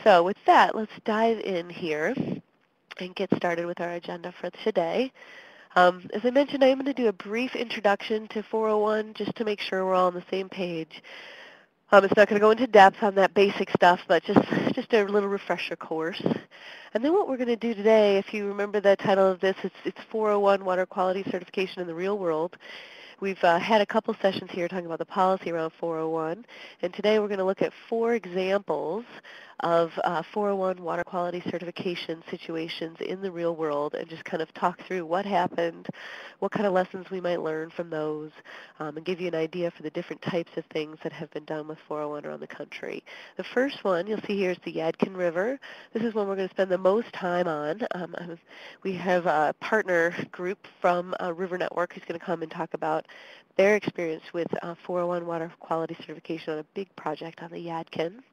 So with that, let's dive in here and get started with our agenda for today. As I mentioned, I'm going to do a brief introduction to 401 just to make sure we're all on the same page. It's not going to go into depth on that basic stuff, but just a little refresher course. And then what we're going to do today, if you remember the title of this, it's 401 Water Quality Certification in the Real World. We've had a couple sessions here talking about the policy around 401, and today we're going to look at 4 examples of 401 water quality certification situations in the real world and just kind of talk through what happened, what kind of lessons we might learn from those, and give you an idea for the different types of things that have been done with 401 around the country. The first one you'll see here is the Yadkin River. This is one we're going to spend the most time on. We have a partner group from River Network who's going to come and talk about their experience with 401 water quality certification on a big project on the Yadkin.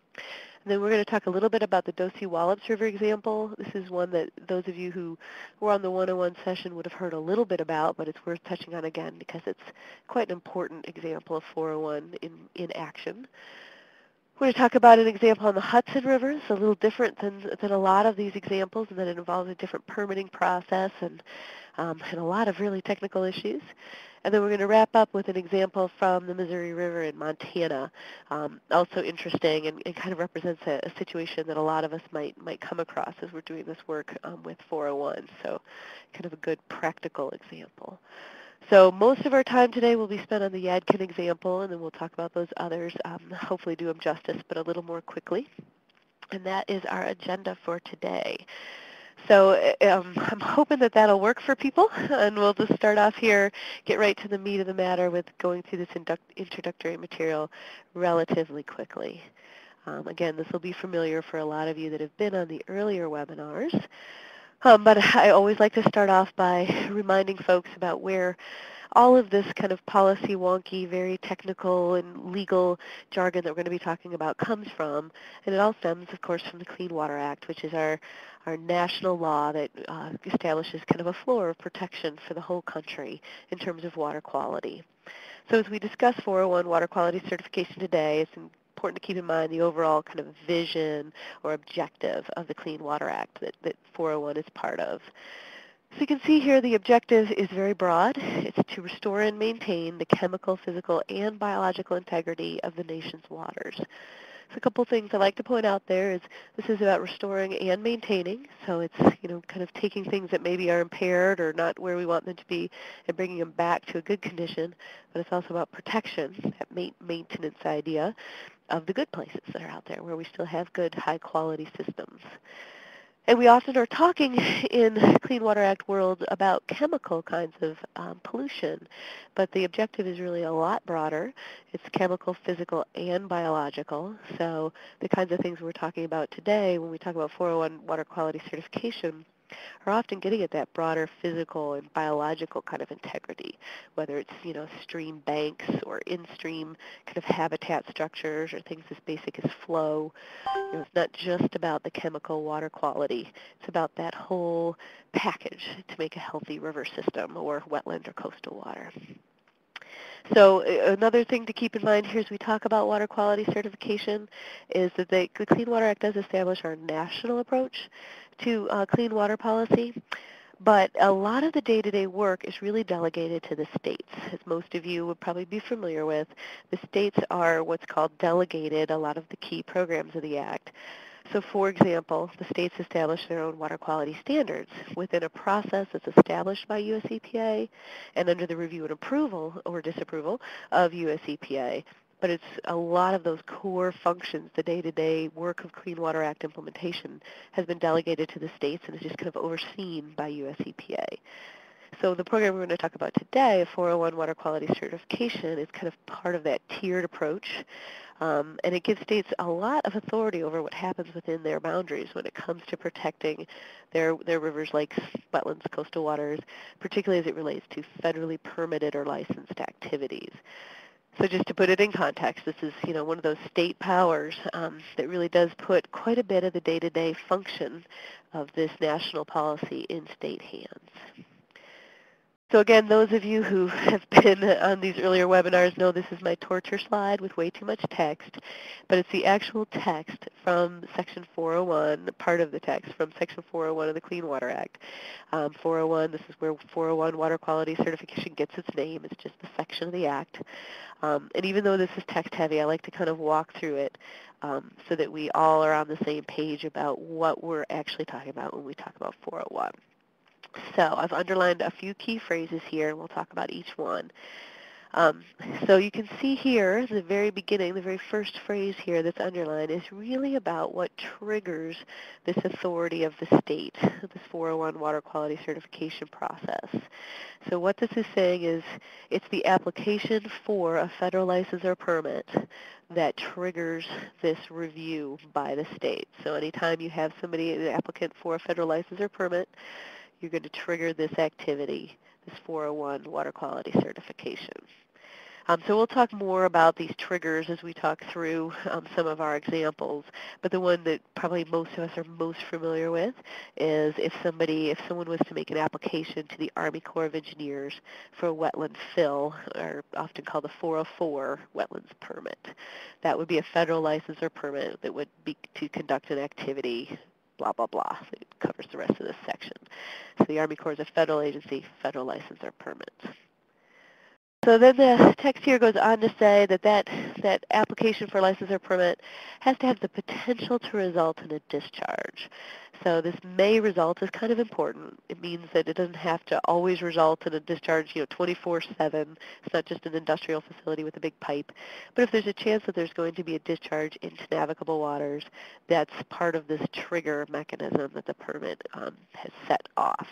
And then we're going to talk a little bit about the Dosi Wallops River example. This is one that those of you who were on the 101 session would have heard a little bit about, but it's worth touching on again because it's quite an important example of 401 in action. We're going to talk about an example on the Hudson River. It's a little different than a lot of these examples in that it involves a different permitting process and a lot of really technical issues. And then we're going to wrap up with an example from the Missouri River in Montana, also interesting and kind of represents a situation that a lot of us might come across as we're doing this work with 401. So kind of a good practical example. So most of our time today will be spent on the Yadkin example, and then we'll talk about those others, hopefully do them justice, but a little more quickly. And that is our agenda for today. So I'm hoping that that'll work for people, and we'll just start off here, get right to the meat of the matter with going through this introductory material relatively quickly. Again, this will be familiar for a lot of you that have been on the earlier webinars, but I always like to start off by reminding folks about where all of this kind of policy wonky, very technical and legal jargon that we're going to be talking about comes from, and it all stems, of course, from the Clean Water Act, which is our national law that establishes kind of a floor of protection for the whole country in terms of water quality. So as we discuss 401 water quality certification today, it's important to keep in mind the overall kind of vision or objective of the Clean Water Act that 401 is part of. So you can see here the objective is very broad. It's to restore and maintain the chemical, physical, and biological integrity of the nation's waters. So a couple things I'd like to point out there is this is about restoring and maintaining. So it's, kind of taking things that maybe are impaired or not where we want them to be and bringing them back to a good condition. But it's also about protection, that maintenance idea of the good places that are out there where we still have good, high-quality systems. And we often are talking in Clean Water Act world about chemical kinds of pollution, but the objective is really a lot broader. It's chemical, physical, and biological. So the kinds of things we're talking about today when we talk about 401 water quality certification are often getting at that broader physical and biological kind of integrity, whether it's, stream banks or in-stream kind of habitat structures or things as basic as flow. It's not just about the chemical water quality. It's about that whole package to make a healthy river system or wetland or coastal water. So another thing to keep in mind here as we talk about water quality certification is that the Clean Water Act does establish our national approach to clean water policy, but a lot of the day-to-day work is really delegated to the states. As most of you would probably be familiar with, the states are what's called delegated a lot of the key programs of the Act. So for example, the states establish their own water quality standards within a process that's established by US EPA and under the review and approval or disapproval of US EPA. But it's a lot of those core functions, the day-to-day work of Clean Water Act implementation has been delegated to the states and is just kind of overseen by US EPA. So the program we're going to talk about today, 401 Water Quality Certification, is kind of part of that tiered approach. And it gives states a lot of authority over what happens within their boundaries when it comes to protecting their rivers, lakes, wetlands, coastal waters, particularly as it relates to federally permitted or licensed activities. So just to put it in context, this is one of those state powers that really does put quite a bit of the day-to-day function of this national policy in state hands. So again, those of you who have been on these earlier webinars know this is my torture slide with way too much text, but it's the actual text from Section 401, part of the text from Section 401 of the Clean Water Act. 401, this is where 401 water quality certification gets its name. It's just the section of the Act. And even though this is text heavy, I like to kind of walk through it so that we all are on the same page about what we're actually talking about when we talk about 401. So I've underlined a few key phrases here, and we'll talk about each one. So you can see here, the very beginning, the very first phrase here that's underlined is really about what triggers this authority of the state, this 401 water quality certification process. So what this is saying is it's the application for a federal license or permit that triggers this review by the state. So anytime you have somebody, an applicant for a federal license or permit, you're going to trigger this activity, this 401 water quality certification. So we'll talk more about these triggers as we talk through some of our examples, but the one that probably most of us are most familiar with is if someone was to make an application to the Army Corps of Engineers for a wetland fill, or often called the 404 wetlands permit. That would be a federal license or permit that would be to conduct an activity, blah, blah, blah. It covers the rest of this section. So the Army Corps is a federal agency, federal license or permit. So then the text here goes on to say that application for license or permit has to have the potential to result in a discharge. So this may result is kind of important. It means that it doesn't have to always result in a discharge, 24/7. It's not just an industrial facility with a big pipe. But if there's a chance that there's going to be a discharge into navigable waters, that's part of this trigger mechanism that the permit has set off.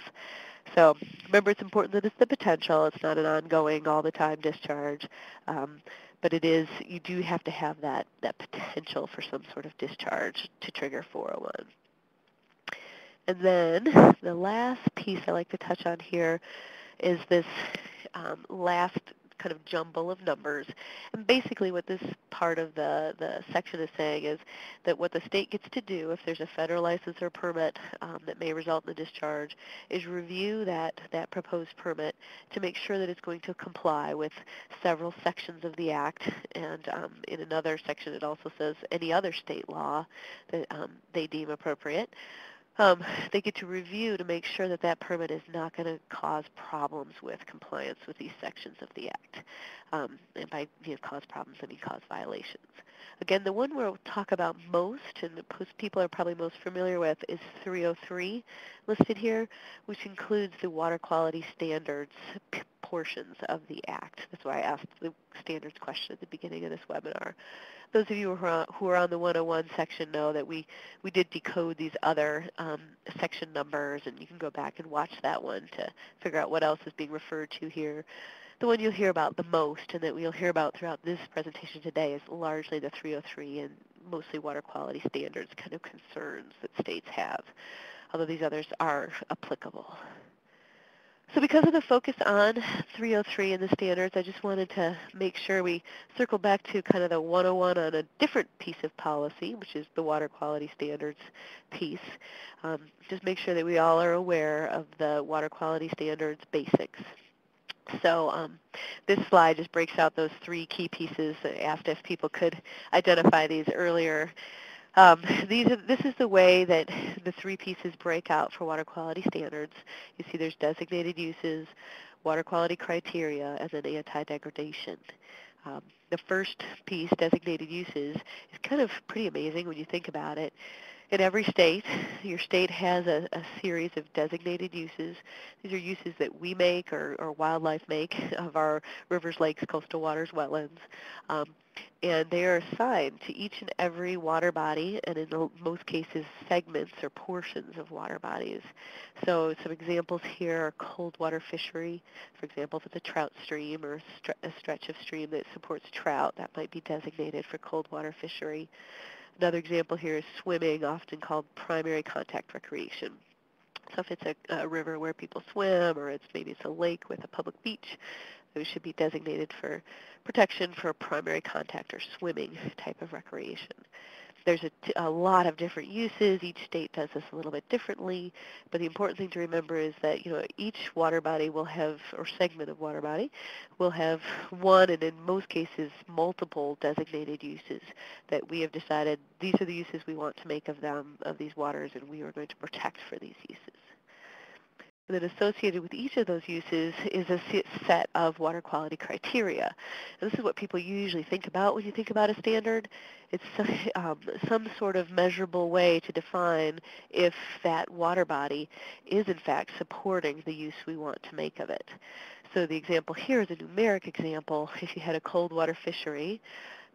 So remember, it's important that it's the potential. It's not an ongoing, all-the-time discharge. But it is, you do have to have that potential for some sort of discharge to trigger 401. And then the last piece I like to touch on here is this last kind of jumble of numbers. And basically what this part of the section is saying is that what the state gets to do if there's a federal license or permit that may result in a discharge is review that proposed permit to make sure that it's going to comply with several sections of the Act. And in another section it also says any other state law that they deem appropriate. They get to review to make sure that that permit is not going to cause problems with compliance with these sections of the Act. And by cause problems, I mean cause violations. Again, the one we'll talk about most, and that people are probably most familiar with, is 303 listed here, which includes the water quality standards portions of the Act. That's why I asked the standards question at the beginning of this webinar. Those of you who are on the 101 section know that we did decode these other section numbers, and you can go back and watch that one to figure out what else is being referred to here. The one you'll hear about the most and that we'll hear about throughout this presentation today is largely the 303 and mostly water quality standards kind of concerns that states have, although these others are applicable. So because of the focus on 303 and the standards, I just wanted to make sure we circle back to kind of the 101 on a different piece of policy, which is the water quality standards piece. Just make sure that we all are aware of the water quality standards basics. So this slide just breaks out those three key pieces. I asked if people could identify these earlier. This is the way that the three pieces break out for water quality standards. You see there's designated uses, water quality criteria, and then anti-degradation. The first piece, designated uses, is kind of pretty amazing when you think about it. In every state, your state has a series of designated uses. These are uses that we make or wildlife make of our rivers, lakes, coastal waters, wetlands. And they are assigned to each and every water body, and in most cases, segments or portions of water bodies. So some examples here are cold water fishery. For example, if it's a trout stream or a stretch of stream that supports trout, that might be designated for cold water fishery. Another example here is swimming, often called primary contact recreation. So if it's a river where people swim, or maybe it's a lake with a public beach, those should be designated for protection for primary contact or swimming type of recreation. There's a lot of different uses. Each state does this a little bit differently, but the important thing to remember is that each water body will have, or segment of water body, will have one, and in most cases multiple designated uses that we have decided these are the uses we want to make of them, of these waters, and we are going to protect for these uses. And then associated with each of those uses is a set of water quality criteria. And this is what people usually think about when you think about a standard. It's some sort of measurable way to define if that water body is in fact supporting the use we want to make of it. So the example here is a numeric example. If you had a cold water fishery,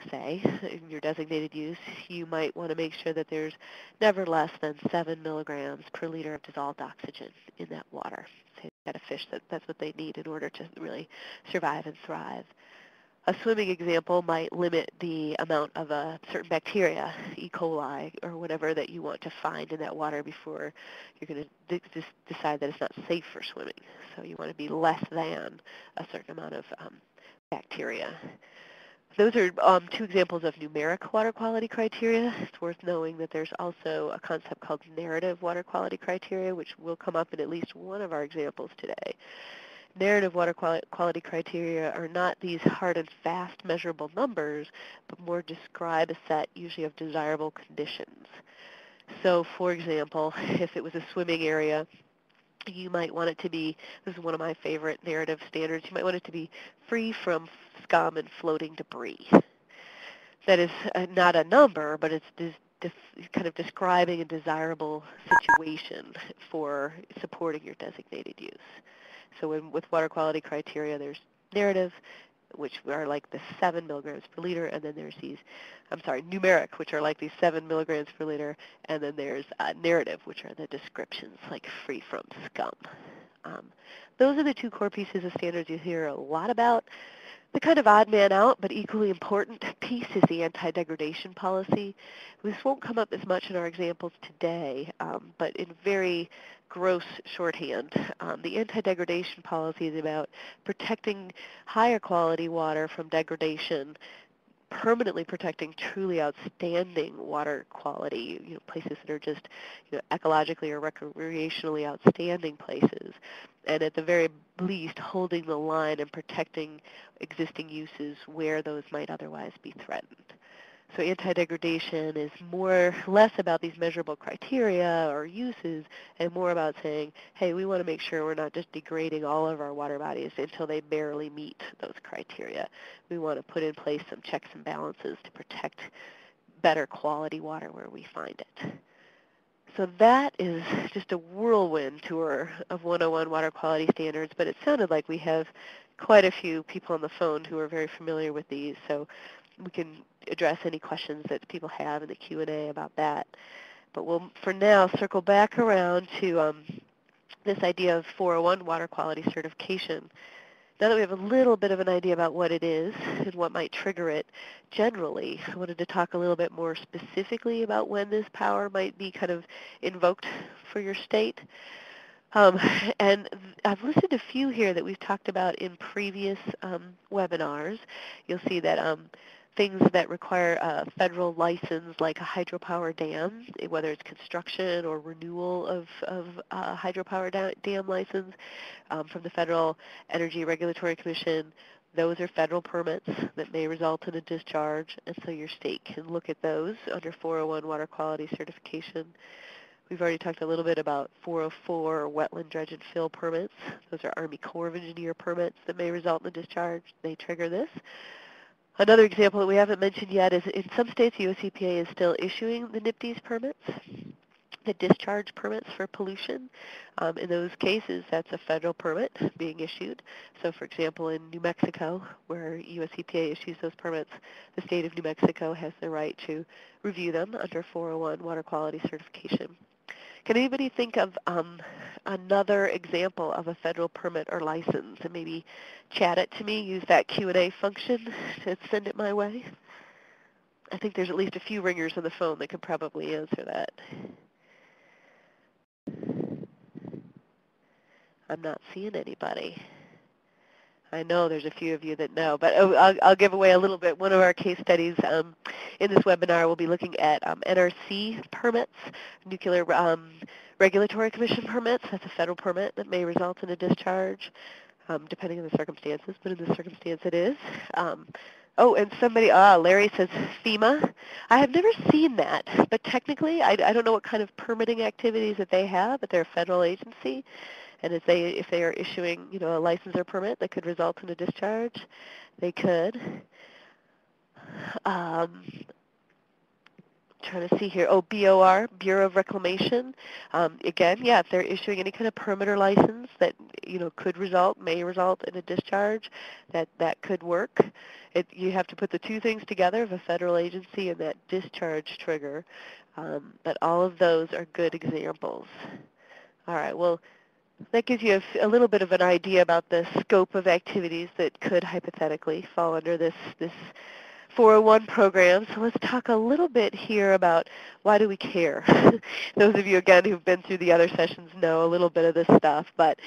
say, in your designated use, you might want to make sure that there's never less than 7 milligrams per liter of dissolved oxygen in that water. So you've got a fish that's what they need in order to really survive and thrive. A swimming example might limit the amount of a certain bacteria, E. coli or whatever, that you want to find in that water before you're going to just decide that it's not safe for swimming. So you want to be less than a certain amount of bacteria. Those are two examples of numeric water quality criteria. It's worth knowing that there's also a concept called narrative water quality criteria, which will come up in at least one of our examples today. Narrative water quality criteria are not these hard and fast measurable numbers, but more describe a set usually of desirable conditions. So for example, if it was a swimming area, you might want it to be, this is one of my favorite narrative standards, you might want it to be free from scum and floating debris. That is not a number, but it's kind of describing a desirable situation for supporting your designated use. So with water quality criteria, there's narrative, which are like the 7 milligrams per liter, and then there's these, numeric, which are like these 7 milligrams per liter, and then there's narrative, which are the descriptions, like free from scum. Those are the two core pieces of standards you hear a lot about. The kind of odd man out, but equally important piece is the anti-degradation policy. This won't come up as much in our examples today, but in very gross shorthand. The anti-degradation policy is about protecting higher quality water from degradation, permanently protecting truly outstanding water quality, places that are just ecologically or recreationally outstanding places, and at the very least holding the line and protecting existing uses where those might otherwise be threatened. So anti-degradation is less about these measurable criteria or uses and more about saying, hey, we want to make sure we're not just degrading all of our water bodies until they barely meet those criteria. We want to put in place some checks and balances to protect better quality water where we find it. So that is just a whirlwind tour of 101 water quality standards, but it sounded like we have quite a few people on the phone who are very familiar with these, so we can address any questions that people have in the Q&A about that. But we'll, for now, circle back around to this idea of 401 water quality certification. Now that we have a little bit of an idea about what it is and what might trigger it generally, I wanted to talk a little bit more specifically about when this power might be kind of invoked for your state. And I've listed a few here that we've talked about in previous webinars. You'll see that things that require a federal license, like a hydropower dam, whether it's construction or renewal of a hydropower dam license from the Federal Energy Regulatory Commission, those are federal permits that may result in a discharge, and so your state can look at those under 401 water quality certification. We've already talked a little bit about 404 wetland dredge and fill permits. Those are Army Corps of Engineer permits that may result in a discharge. They trigger this. Another example that we haven't mentioned yet is in some states, the US EPA is still issuing the NPDES permits, the discharge permits for pollution. In those cases, that's a federal permit being issued. So for example, in New Mexico, where US EPA issues those permits, the state of New Mexico has the right to review them under 401 water quality certification. Can anybody think of another example of a federal permit or license, and maybe chat it to me, use that Q&A function to send it my way? I think there's at least a few ringers on the phone that could probably answer that. I'm not seeing anybody. I know there's a few of you that know, but I'll give away a little bit. One of our case studies in this webinar will be looking at NRC permits, Nuclear Regulatory Commission permits. That's a federal permit that may result in a discharge, depending on the circumstances, but in this circumstance it is. Oh, and somebody, Larry says FEMA. I have never seen that, but technically I don't know what kind of permitting activities that they have, but they're a federal agency. And if they are issuing, a license or permit that could result in a discharge, they could. Trying to see here. Oh, BOR, Bureau of Reclamation. Again, yeah, if they're issuing any kind of permit or license that may result in a discharge, that could work. You have to put the two things together of a federal agency and that discharge trigger. But all of those are good examples. All right. Well, that gives you a little bit of an idea about the scope of activities that could hypothetically fall under this 401 program. So let's talk a little bit here about why do we care. Those of you, again, who've been through the other sessions know a little bit of this stuff, but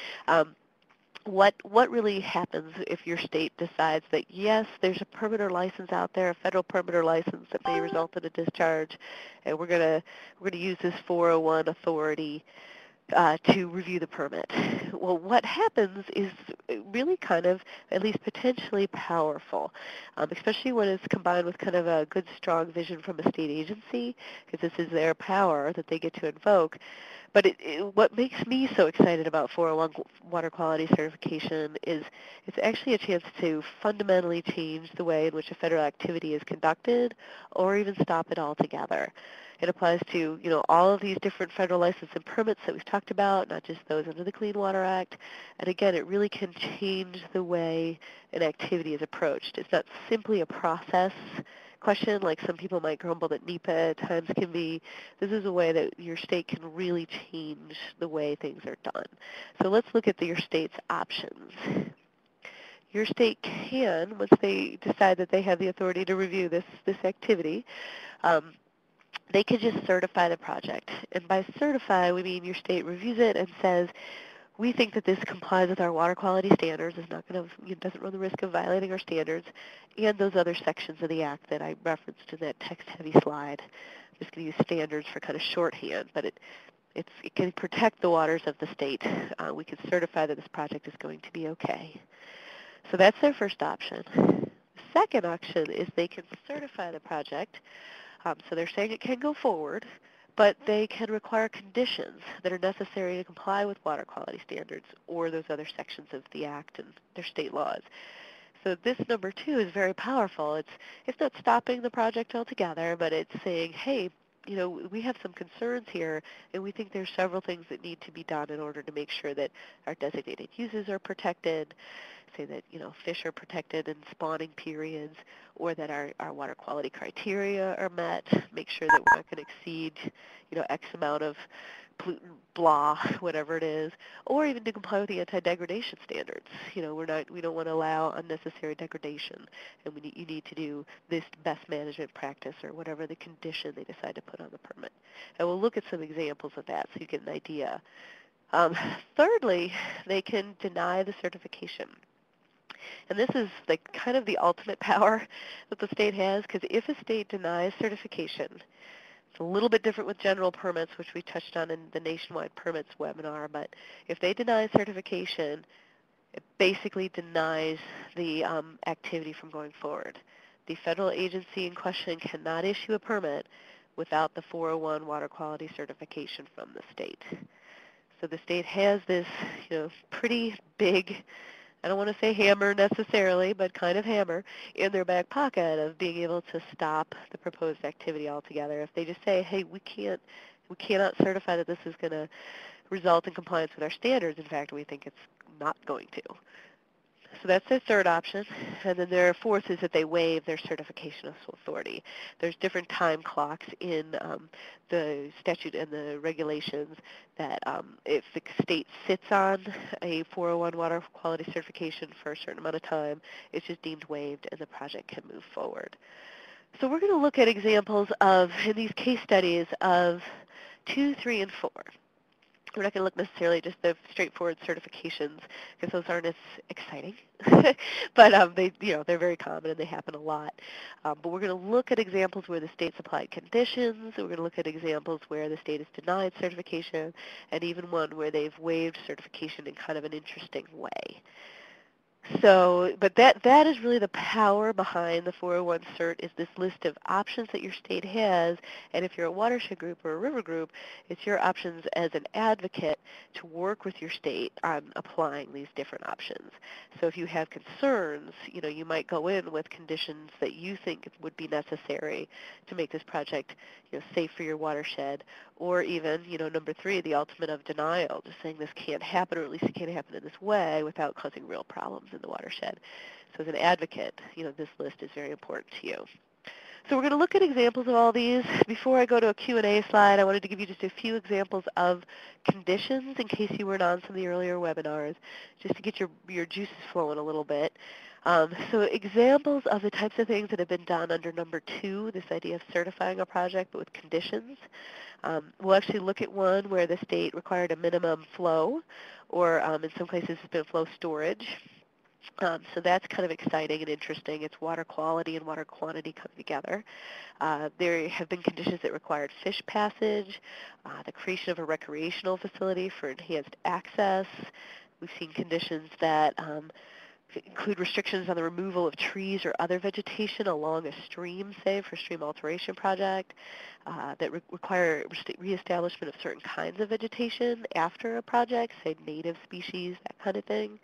what really happens if your state decides that, yes, there's a permit or license out there, a federal permit or license that may result in a discharge, and we're going to use this 401 authority to review the permit. Well, what happens is really kind of, at least potentially powerful, especially when it's combined with kind of a good, strong vision from a state agency, because this is their power that they get to invoke. But what makes me so excited about 401 water quality certification is it's actually a chance to fundamentally change the way in which a federal activity is conducted or even stop it altogether. It applies to, all of these different federal license and permits that we've talked about, not just those under the Clean Water Act. And again, it really can change the way an activity is approached. It's not simply a process question like some people might grumble that NEPA at times can be. This is a way that your state can really change the way things are done. So let's look at your state's options. Your state can, once they decide that they have the authority to review this activity, they could just certify the project. And by certify, we mean your state reviews it and says, we think that this complies with our water quality standards, doesn't run the risk of violating our standards, and those other sections of the Act that I referenced in that text-heavy slide. I'm just going to use standards for kind of shorthand, but it can protect the waters of the state. We can certify that this project is going to be okay. So that's their first option. The second option is they can certify the project. So they're saying it can go forward, but they can require conditions that are necessary to comply with water quality standards or those other sections of the Act and their state laws. So this number 2 is very powerful. It's not stopping the project altogether, but it's saying, hey, we have some concerns here, and we think there's several things that need to be done in order to make sure that our designated uses are protected, say that, fish are protected in spawning periods, or that our water quality criteria are met, make sure that we're not going to exceed, X amount of pollutant, blah, whatever it is, or even to comply with the anti-degradation standards. We don't want to allow unnecessary degradation, and you need to do this best management practice or whatever the condition they decide to put on the permit. And we'll look at some examples of that so you get an idea. Thirdly, they can deny the certification. And this is kind of the ultimate power that the state has, because if a state denies certification, it's a little bit different with general permits, which we touched on in the nationwide permits webinar, but if they deny certification, it basically denies the activity from going forward. The federal agency in question cannot issue a permit without the 401 water quality certification from the state. So the state has this, pretty big, I don't want to say hammer necessarily, but kind of hammer in their back pocket of being able to stop the proposed activity altogether. If they just say, hey, we cannot certify that this is going to result in compliance with our standards. In fact, we think it's not going to. So that's their third option. And then their fourth is that they waive their certification of authority. There's different time clocks in the statute and the regulations that if the state sits on a 401 water quality certification for a certain amount of time, it's just deemed waived and the project can move forward. So we're going to look at examples of, in these case studies, of 2, 3, and 4. we're not going to look necessarily at just the straightforward certifications because those aren't as exciting, but they're very common and they happen a lot. But we're going to look at examples where the state's applied conditions. We're going to look at examples where the state has denied certification, and even one where they've waived certification in kind of an interesting way. So, but that is really the power behind the 401 cert, is this list of options that your state has, and if you're a watershed group or a river group, it's your options as an advocate to work with your state on applying these different options. So if you have concerns, you might go in with conditions that you think would be necessary to make this project, safe for your watershed, or even, number 3, the ultimate of denial, just saying this can't happen, or at least it can't happen in this way without causing real problems in the watershed. So as an advocate, this list is very important to you. So we're going to look at examples of all these. Before I go to a Q&A slide, I wanted to give you just a few examples of conditions in case you weren't on some of the earlier webinars, just to get your juices flowing a little bit. So examples of the types of things that have been done under number 2, this idea of certifying a project but with conditions. We'll actually look at one where the state required a minimum flow, or in some cases it's been flow storage. So that's kind of exciting and interesting. It's water quality and water quantity coming together. There have been conditions that required fish passage, the creation of a recreational facility for enhanced access. We've seen conditions that include restrictions on the removal of trees or other vegetation along a stream, say, for a stream alteration project, that require reestablishment of certain kinds of vegetation after a project, say native species, that kind of thing.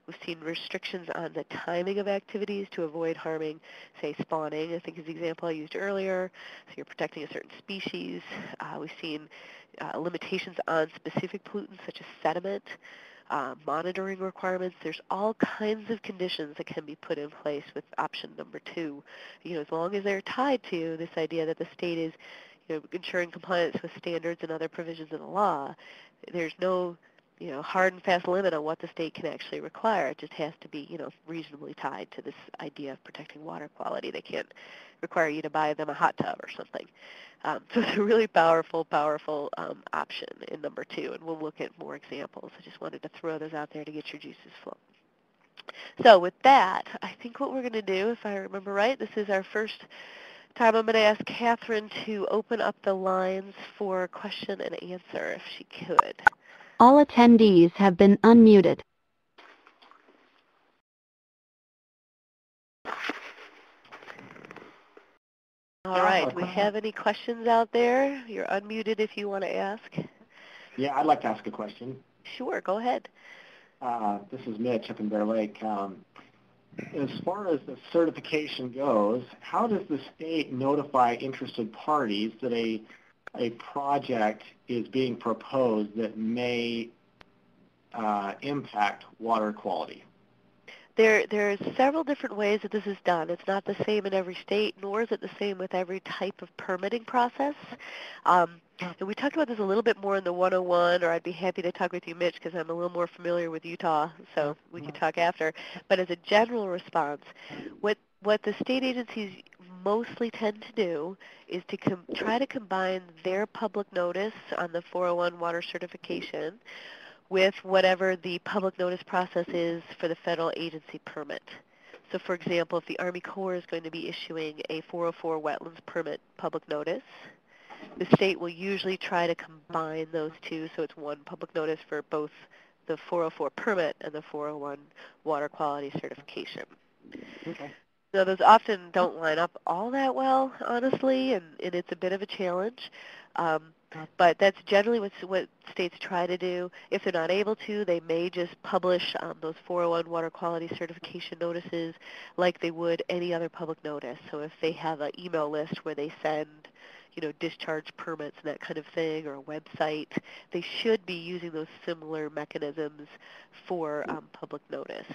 We've seen restrictions on the timing of activities to avoid harming, say, spawning, I think is the example I used earlier. So you're protecting a certain species. We've seen limitations on specific pollutants such as sediment, monitoring requirements. There's all kinds of conditions that can be put in place with option number 2. As long as they're tied to this idea that the state is, ensuring compliance with standards and other provisions of the law, there's no, hard and fast limit on what the state can actually require. It just has to be, reasonably tied to this idea of protecting water quality. They can't require you to buy them a hot tub or something. So it's a really powerful option in number 2, and we'll look at more examples. I just wanted to throw those out there to get your juices flowing. So with that, I think what we're going to do, if I remember right, this is our first time I'm going to ask Catherine to open up the lines for question and answer, if she could. All attendees have been unmuted. All right. Do we have any questions out there? You're unmuted if you want to ask. Yeah, I'd like to ask a question. Sure, go ahead. This is Mitch up in Bear Lake. As far as the certification goes, how does the state notify interested parties that a project is being proposed that may impact water quality? There's several different ways that this is done. It's not the same in every state, nor is it the same with every type of permitting process. And we talked about this a little bit more in the 101, or I'd be happy to talk with you, Mitch, because I'm a little more familiar with Utah, so we can talk after. But as a general response, what the state agencies mostly tend to do is to try to combine their public notice on the 401 water certification with whatever the public notice process is for the federal agency permit. So for example, if the Army Corps is going to be issuing a 404 wetlands permit public notice, the state will usually try to combine those two, so it's one public notice for both the 404 permit and the 401 water quality certification. Okay. So those often don't line up all that well, honestly, and it's a bit of a challenge. But that's generally what states try to do. If they're not able to, they may just publish those 401 water quality certification notices like they would any other public notice. So if they have an email list where they send, discharge permits and that kind of thing, or a website, they should be using those similar mechanisms for public notice.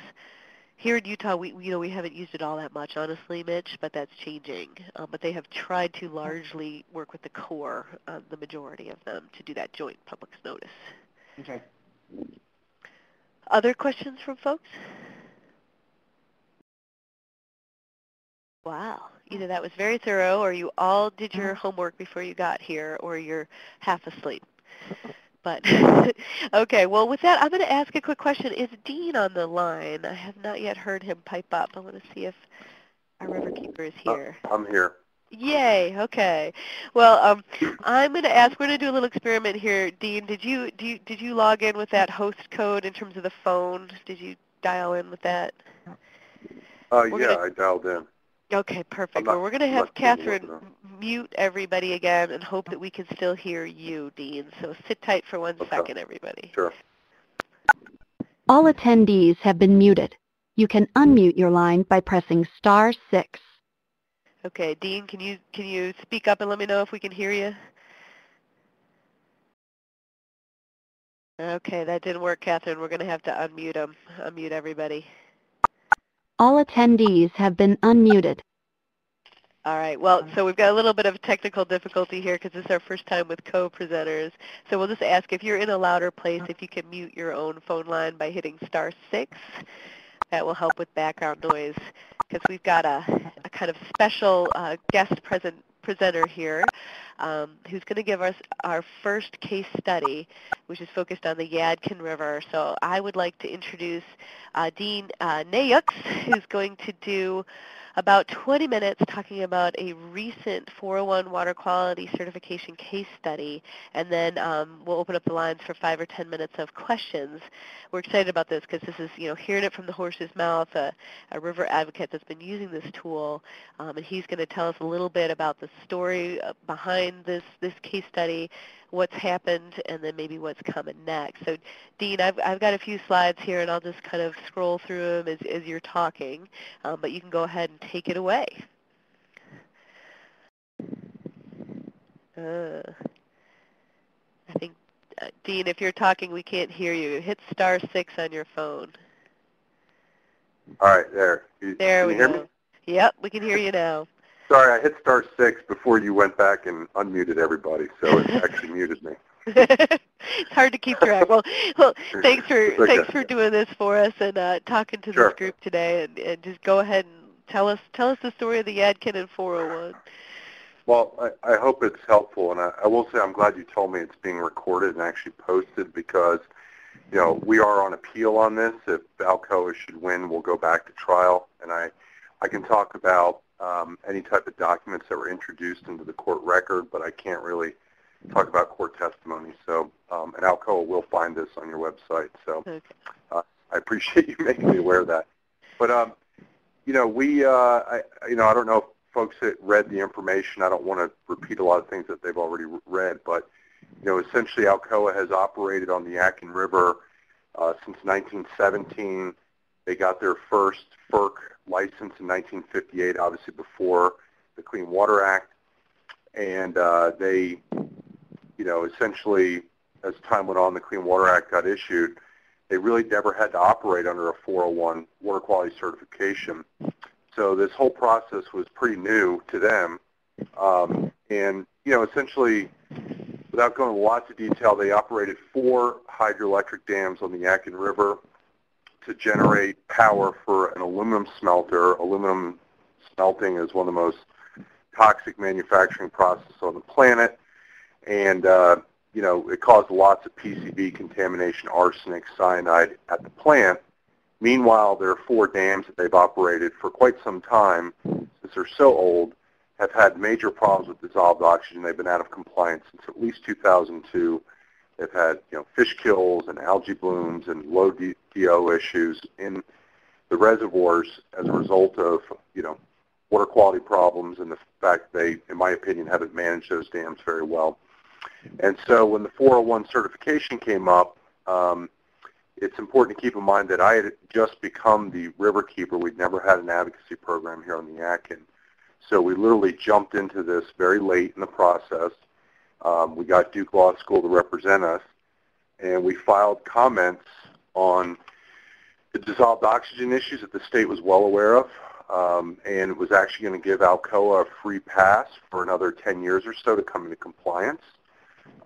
Here in Utah, we haven't used it all that much, honestly, Mitch, but that's changing. But they have tried to largely work with the Corps, the majority of them, to do that joint public notice. Okay. Other questions from folks? Wow. Either that was very thorough, or you all did your homework before you got here, or you're half asleep. But okay, well, with that, I'm going to ask a quick question. Is Dean on the line? I have not yet heard him pipe up. I want to see if our riverkeeper is here. I'm here. Yay! Okay. Well, I'm going to ask. We're going to do a little experiment here. Dean, did you log in with that host code in terms of the phone? Did you dial in with that? Yeah, I dialed in. Okay, perfect. Well, we're going to have Catherine mute everybody again and hope that we can still hear you, Dean. So sit tight for 1 second, everybody. Sure. All attendees have been muted. You can unmute your line by pressing *6. Okay, Dean, can you speak up and let me know if we can hear you? Okay, that didn't work, Catherine. We're going to have to unmute him. Unmute everybody. All attendees have been unmuted. All right. Well, so we've got a little bit of technical difficulty here because this is our first time with co-presenters. So we'll just ask if you're in a louder place, if you can mute your own phone line by hitting *6. That will help with background noise because we've got a kind of special guest presenter here who's going to give us our first case study, which is focused on the Yadkin River. So I would like to introduce Dean Nayux, who's going to do about 20 minutes talking about a recent 401 water quality certification case study, and then we'll open up the lines for 5 or 10 minutes of questions. We're excited about this because this is, hearing it from the horse's mouth, a river advocate that's been using this tool, and he's going to tell us a little bit about the story behind this case study, what's happened, and then maybe what's coming next. So, Dean, I've got a few slides here, and I'll just kind of scroll through them as you're talking, but you can go ahead and take it away. I think, Dean, if you're talking, we can't hear you. Hit *6 on your phone. All right, there. There we go. Hear me? Yep, we can hear you now. Sorry, I hit *6 before you went back and unmuted everybody, so it actually muted me. It's hard to keep track. Well, thanks for doing this for us and talking to this group today, and just go ahead and tell us the story of the Yadkin and 401. Well, I hope it's helpful, and I will say I'm glad you told me it's being recorded and actually posted because, we are on appeal on this. If Alcoa should win, we'll go back to trial, and I can talk about any type of documents that were introduced into the court record, but I can't really talk about court testimony. So, and Alcoa will find this on your website. So, I appreciate you making me aware of that. But, I don't know if folks that read the information. I don't want to repeat a lot of things that they've already read, but, essentially Alcoa has operated on the Yadkin River since 1917. They got their first FERC license in 1958, obviously before the Clean Water Act. And they, essentially, as time went on, the Clean Water Act got issued. They really never had to operate under a 401 water quality certification. So this whole process was pretty new to them. And, essentially, without going into lots of detail, they operated 4 hydroelectric dams on the Yadkin River to generate power for an aluminum smelter. Aluminum smelting is one of the most toxic manufacturing processes on the planet. And, it caused lots of PCB contamination, arsenic, cyanide at the plant. Meanwhile, there are 4 dams that they've operated for quite some time, since they're so old, have had major problems with dissolved oxygen. They've been out of compliance since at least 2002. They've had, fish kills and algae blooms and low DO issues in the reservoirs as a result of, water quality problems and the fact they, in my opinion, haven't managed those dams very well. And so when the 401 certification came up, it's important to keep in mind that I had just become the river keeper. We'd never had an advocacy program here on the Yadkin. So we literally jumped into this very late in the process. We got Duke Law School to represent us, and we filed comments on the dissolved oxygen issues that the state was well aware of, and was actually going to give Alcoa a free pass for another 10 years or so to come into compliance.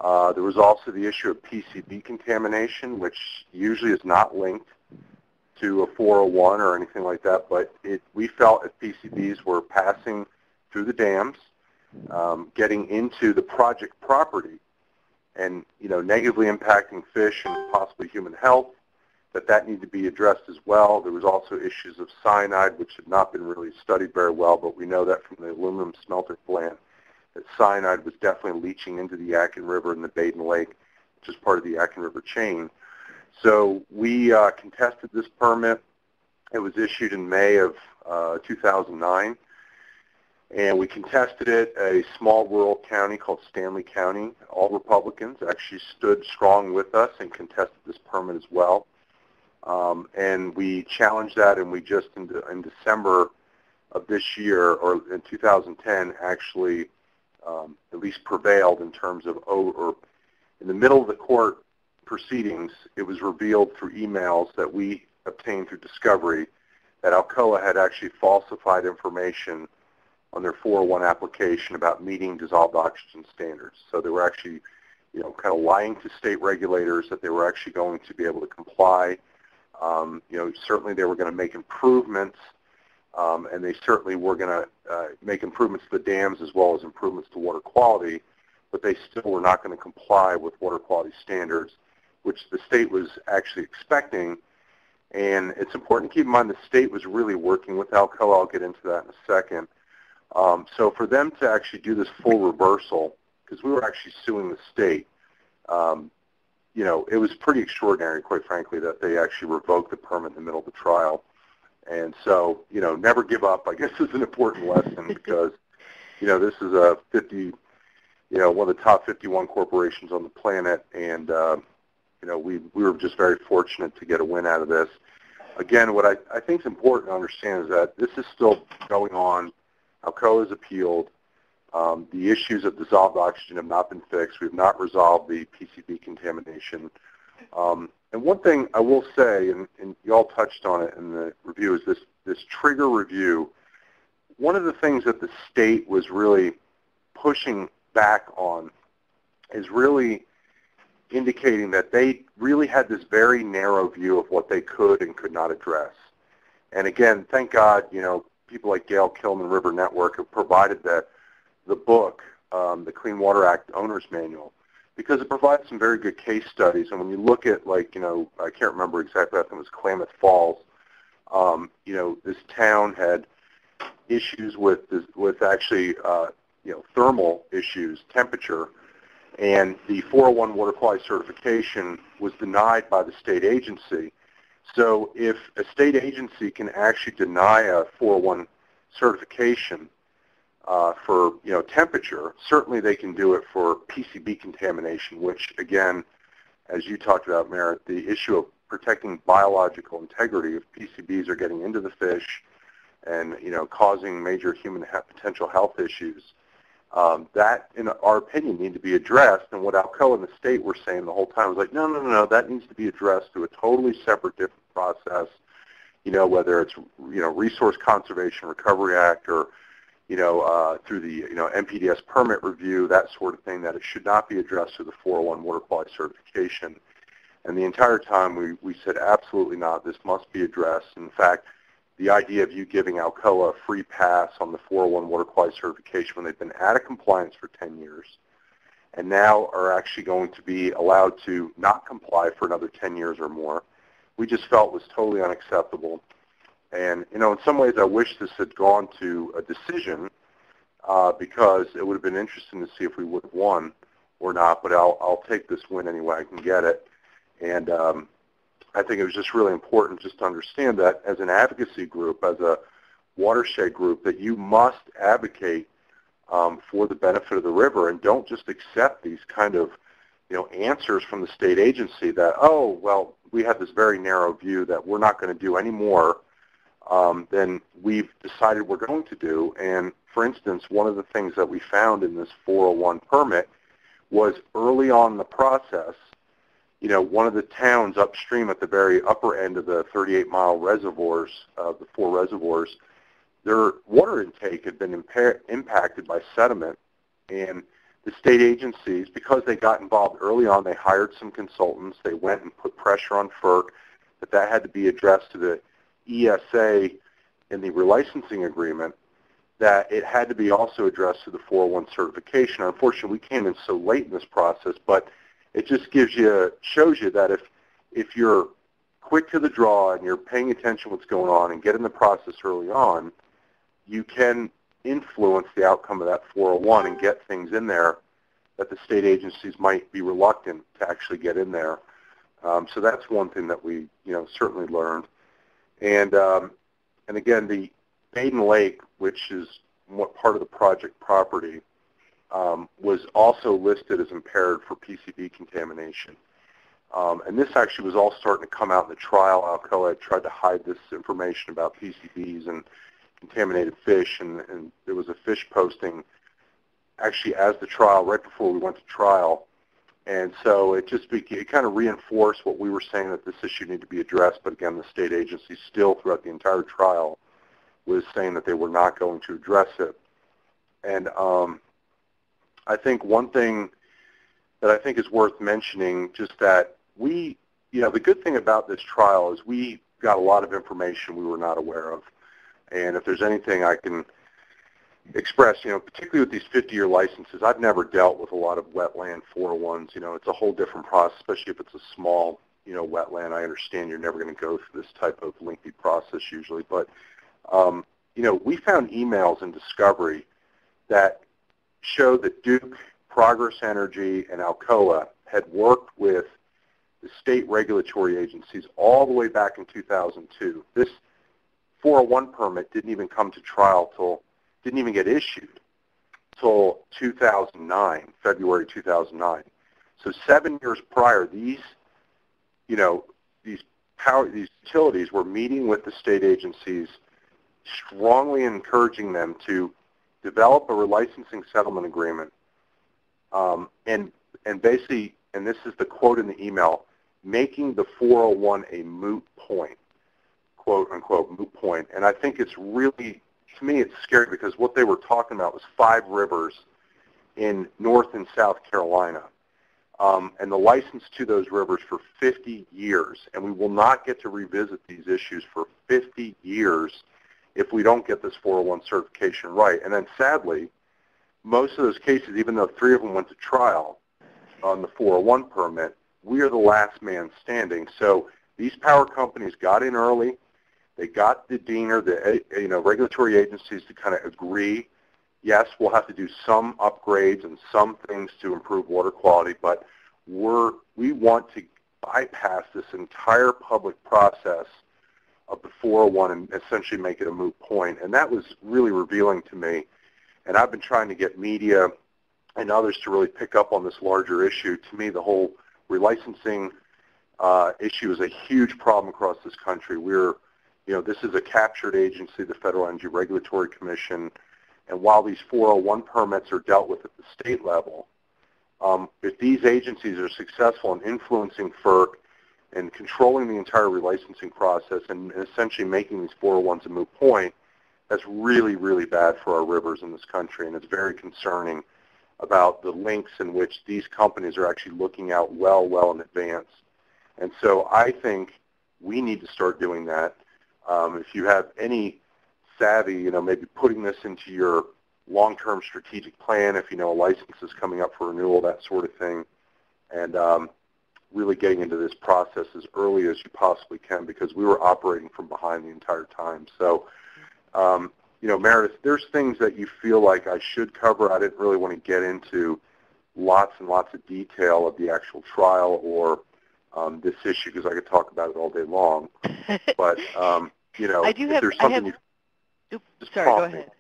There was also the issue of PCB contamination, which usually is not linked to a 401 or anything like that, but we felt if PCBs were passing through the dams, getting into the project property, and negatively impacting fish and possibly human health, that need to be addressed as well. There was also issues of cyanide, which had not been really studied very well, but we know that from the aluminum smelter plant that cyanide was definitely leaching into the Yadkin River and the Baden Lake, which is part of the Yadkin River chain. So we contested this permit. It was issued in May of 2009. And we contested it at a small rural county called Stanley County. All Republicans actually stood strong with us and contested this permit as well. And we challenged that, and we just in December of this year, or in 2010, actually at least prevailed in terms of, or in the middle of the court proceedings, it was revealed through emails that we obtained through discovery that Alcoa had actually falsified information on their 401 application about meeting dissolved oxygen standards. So they were actually, kind of lying to state regulators that they were actually going to be able to comply. Certainly they were going to make improvements, and they certainly were going to make improvements to the dams as well as improvements to water quality, but they still were not going to comply with water quality standards, which the state was actually expecting. And it's important to keep in mind the state was really working with Alcoa. I'll get into that in a second. So for them to actually do this full reversal, because we were actually suing the state, it was pretty extraordinary, quite frankly, that they actually revoked the permit in the middle of the trial. And so, never give up, I guess, is an important lesson because, this is a 50, one of the top 51 corporations on the planet, and, we were just very fortunate to get a win out of this. Again, what I think is important to understand is that this is still going on. Alcoa has appealed. The issues of dissolved oxygen have not been fixed. We have not resolved the PCB contamination. And one thing I will say, and you all touched on it in the review, is this trigger review. One of the things that the state was really pushing back on is really indicating that they really had this very narrow view of what they could and could not address. And again, thank God, people like Gail Kilman River Network have provided the book, the Clean Water Act Owner's Manual, because it provides some very good case studies. And when you look at, I can't remember exactly, I think it was Klamath Falls, this town had issues with actually, thermal issues, temperature, and the 401 water quality certification was denied by the state agency. So if a state agency can actually deny a 401 certification for temperature, certainly they can do it for PCB contamination, which again, as you talked about, Merritt, the issue of protecting biological integrity. If PCBs are getting into the fish and causing major human potential health issues, that, in our opinion, need to be addressed. And what Alcoa and the state were saying the whole time was like, no, that needs to be addressed through a totally separate, different process. Whether it's Resource Conservation Recovery Act or through the NPDES permit review, that sort of thing. That it should not be addressed through the 401 water quality certification. And the entire time we said absolutely not. This must be addressed. In fact, the idea of you giving Alcoa a free pass on the 401 water quality certification when they've been out of compliance for 10 years and now are actually going to be allowed to not comply for another 10 years or more, we just felt was totally unacceptable. And, in some ways I wish this had gone to a decision because it would have been interesting to see if we would have won or not, but I'll take this win any way I can get it. And I think it was just really important just to understand that as an advocacy group, as a watershed group, that you must advocate for the benefit of the river and don't just accept these kind of answers from the state agency that, oh, well, we have this very narrow view that we're not going to do any more than we've decided we're going to do. And for instance, one of the things that we found in this 401 permit was early on in the process, one of the towns upstream at the very upper end of the 38-mile reservoirs, the 4 reservoirs, their water intake had been impacted by sediment. And the state agencies, because they got involved early on, they hired some consultants. They went and put pressure on FERC that had to be addressed to the ESA in the relicensing agreement, that it had to be also addressed to the 401 certification. Unfortunately, we came in so late in this process, but it just shows you that if you're quick to the draw and you're paying attention to what's going on and get in the process early on, you can influence the outcome of that 401 and get things in there that the state agencies might be reluctant to actually get in there. So that's one thing that we, certainly learned. And again, the Baden Lake, which is what part of the project property, was also listed as impaired for PCB contamination. And this actually was all starting to come out in the trial. Alcoa had tried to hide this information about PCBs and contaminated fish, and there was a fish posting actually as the trial, right before we went to trial. And so it kind of reinforced what we were saying, that this issue needed to be addressed. But again, the state agency still, throughout the entire trial, was saying that they were not going to address it. And I think one thing that I think is worth mentioning, just that the good thing about this trial is we got a lot of information we were not aware of. And if there's anything I can express, particularly with these 50-year licenses, I've never dealt with a lot of wetland 401s. It's a whole different process, especially if it's a small, wetland. I understand you're never going to go through this type of lengthy process usually. But, we found emails in discovery that showed that Duke, Progress Energy, and Alcoa had worked with the state regulatory agencies all the way back in 2002. This 401 permit didn't even come to trial didn't even get issued till 2009, February 2009. So 7 years prior, these utilities were meeting with the state agencies, strongly encouraging them to develop a relicensing settlement agreement, and basically, and this is the quote in the email, making the 401 a moot point, quote unquote moot point. And I think it's really, to me, it's scary, because what they were talking about was 5 rivers in North and South Carolina, and the license to those rivers for 50 years. And we will not get to revisit these issues for 50 years if we don't get this 401 certification right. And then sadly, most of those cases, even though 3 of them went to trial on the 401 permit, we are the last man standing. So these power companies got in early. They got the DENR, the regulatory agencies, to kind of agree, yes, we'll have to do some upgrades and some things to improve water quality, but we want to bypass this entire public process of the 401 and essentially make it a moot point. And that was really revealing to me. And I've been trying to get media and others to really pick up on this larger issue. To me, the whole relicensing issue is a huge problem across this country. This is a captured agency, the Federal Energy Regulatory Commission, and while these 401 permits are dealt with at the state level, if these agencies are successful in influencing FERC and controlling the entire relicensing process and essentially making these 401s a moot point, that's really, really bad for our rivers in this country, and it's very concerning about the links in which these companies are actually looking out well in advance. And so I think we need to start doing that. If you have any savvy, maybe putting this into your long-term strategic plan, if a license is coming up for renewal, that sort of thing, and really getting into this process as early as you possibly can, because we were operating from behind the entire time. So, Meredith, there's things that you feel like I should cover. I didn't really want to get into lots and lots of detail of the actual trial or this issue, because I could talk about it all day long. But, if there's something go ahead.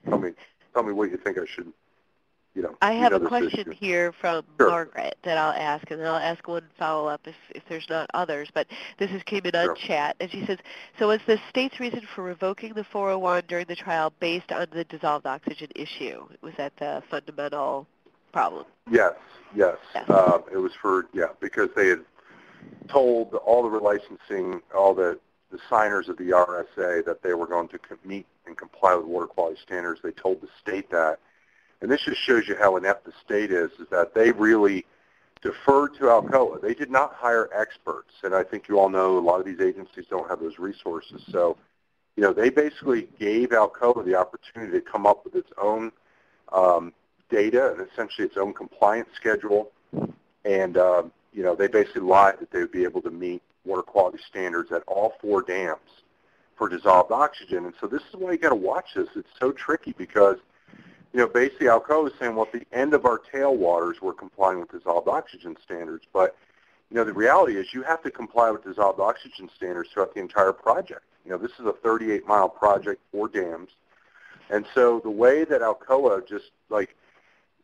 Tell me what you think I should, I have a question issue. here from Margaret that I'll ask, and then I'll ask one follow-up if there's not others. But this came in on chat, and she says, so was the state's reason for revoking the 401 during the trial based on the dissolved oxygen issue? Was that the fundamental problem? Yes. It was because they had told all the relicensing, all the signers of the RSA that they were going to meet and comply with water quality standards. They told the state that. And this just shows you how inept the state is that they really deferred to Alcoa. They did not hire experts. And I think you all know a lot of these agencies don't have those resources. So, they basically gave Alcoa the opportunity to come up with its own data and essentially its own compliance schedule. And, they basically lied that they would be able to meet water quality standards at all 4 dams for dissolved oxygen. And so this is why you got to watch this. It's so tricky because, basically Alcoa is saying, well, at the end of our tailwaters, we're complying with dissolved oxygen standards. But, the reality is you have to comply with dissolved oxygen standards throughout the entire project. This is a 38-mile project, 4 dams. And so the way that Alcoa just,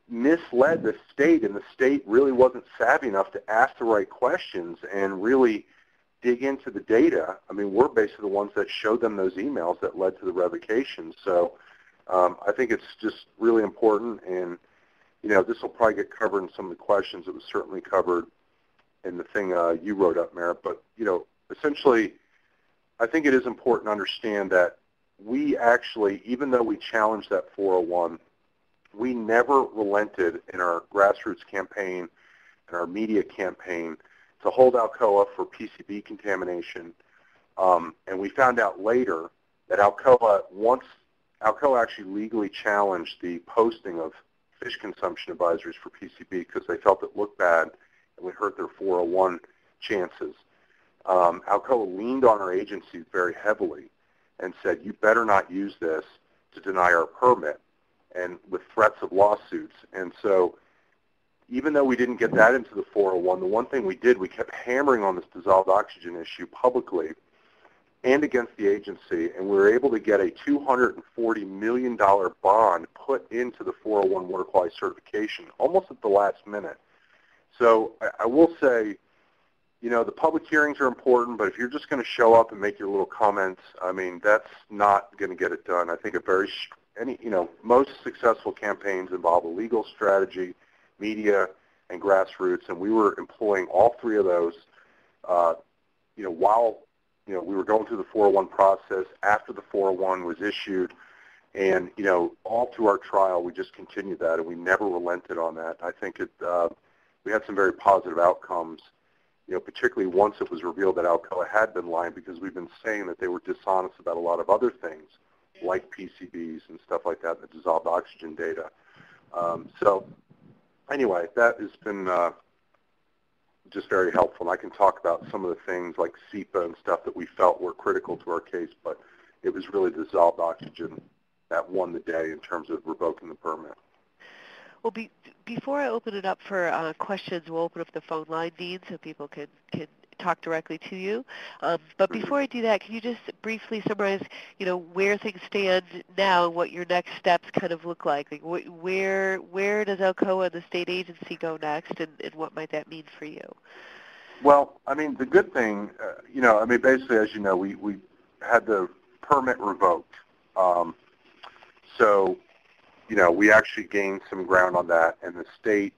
misled the state, and the state really wasn't savvy enough to ask the right questions and really dig into the data. I mean, we're basically the ones that showed them those emails that led to the revocation. So I think it's just really important, and, this will probably get covered in some of the questions. It was certainly covered in the thing you wrote up, Merritt. But, essentially, I think it is important to understand that we actually, even though we challenged that 401, we never relented in our grassroots campaign and our media campaign to hold Alcoa for PCB contamination. And we found out later that Alcoa actually legally challenged the posting of fish consumption advisories for PCB because they felt it looked bad and would hurt their 401 chances. Alcoa leaned on our agencies very heavily and said, you better not use this to deny our permit, and with threats of lawsuits. And so even though we didn't get that into the 401, the one thing we did, we kept hammering on this dissolved oxygen issue publicly and against the agency, and we were able to get a $240 million bond put into the 401 water quality certification almost at the last minute. So I will say, the public hearings are important, but if you're just going to show up and make your little comments, I mean, that's not going to get it done. I think most successful campaigns involve a legal strategy, media, and grassroots, and we were employing all 3 of those, while, we were going through the 401 process, after the 401 was issued, and, all through our trial, we just continued that, and we never relented on that. I think we had some very positive outcomes, particularly once it was revealed that Alcoa had been lying, because we've been saying that they were dishonest about a lot of other things, like PCBs and stuff like that, the dissolved oxygen data. So anyway, that has been just very helpful. And I can talk about some of the things like SEPA and stuff that we felt were critical to our case, but it was really dissolved oxygen that won the day in terms of revoking the permit. Well, before I open it up for questions, we'll open up the phone line, Dean, so people can talk directly to you. But before I do that, can you just briefly summarize, where things stand now and what your next steps kind of look like? Where does Alcoa and the state agency go next, and what might that mean for you? Well, I mean, the good thing, basically, as you know, we had the permit revoked. So, we actually gained some ground on that, and the state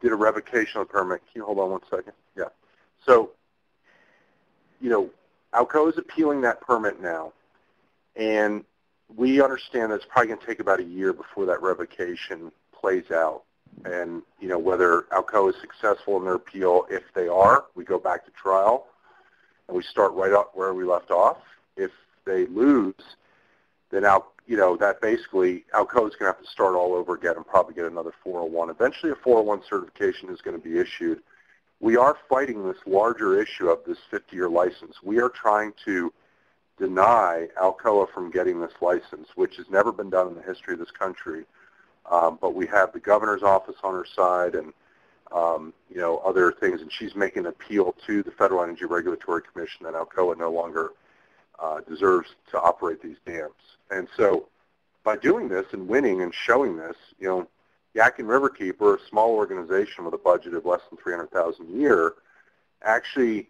did a revocation of the permit. Can you hold on one second? Yeah. So, Alcoa is appealing that permit now, and we understand that it's probably going to take about a year before that revocation plays out. And, whether Alcoa is successful in their appeal, if they are, we go back to trial, and we start right up where we left off. If they lose, then that basically Alcoa is going to have to start all over again and probably get another 401. Eventually a 401 certification is going to be issued. We are fighting this larger issue of this 50-year license. We are trying to deny Alcoa from getting this license, which has never been done in the history of this country. But we have the governor's office on her side and, other things, and she's making an appeal to the Federal Energy Regulatory Commission that Alcoa no longer deserves to operate these dams. And so by doing this and winning and showing this, Yak and Riverkeeper, we're a small organization with a budget of less than $300,000 a year, actually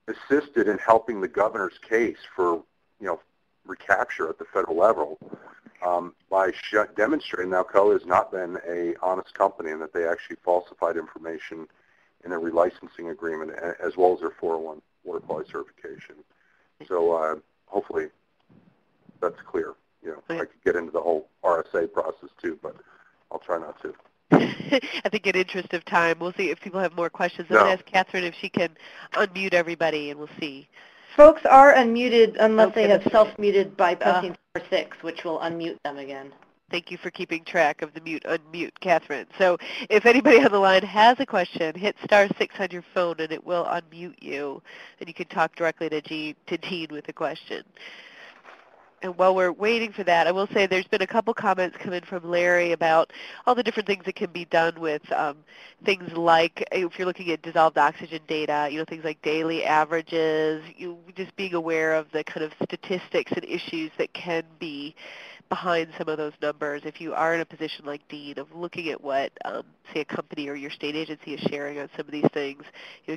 assisted in helping the governor's case for, recapture at the federal level by demonstrating that Alcoa has not been an honest company and that they actually falsified information in their relicensing agreement as well as their 401 water quality certification. So hopefully that's clear. I could get into the whole RSA process too, but I'll try not to. I think in interest of time, we'll see if people have more questions. I'm going to ask Catherine if she can unmute everybody, and we'll see. Folks are unmuted unless they have self-muted by pressing *6, which will unmute them again. Thank you for keeping track of the mute-unmute, Catherine. So if anybody on the line has a question, hit *6 on your phone and it will unmute you, and you can talk directly to Dean with a question. And while we're waiting for that, I will say there's been a couple comments come in from Larry about all the different things that can be done with things like, if you're looking at dissolved oxygen data, things like daily averages, just being aware of the kind of statistics and issues that can be behind some of those numbers. If you are in a position like Dean of looking at what, say, a company or your state agency is sharing on some of these things,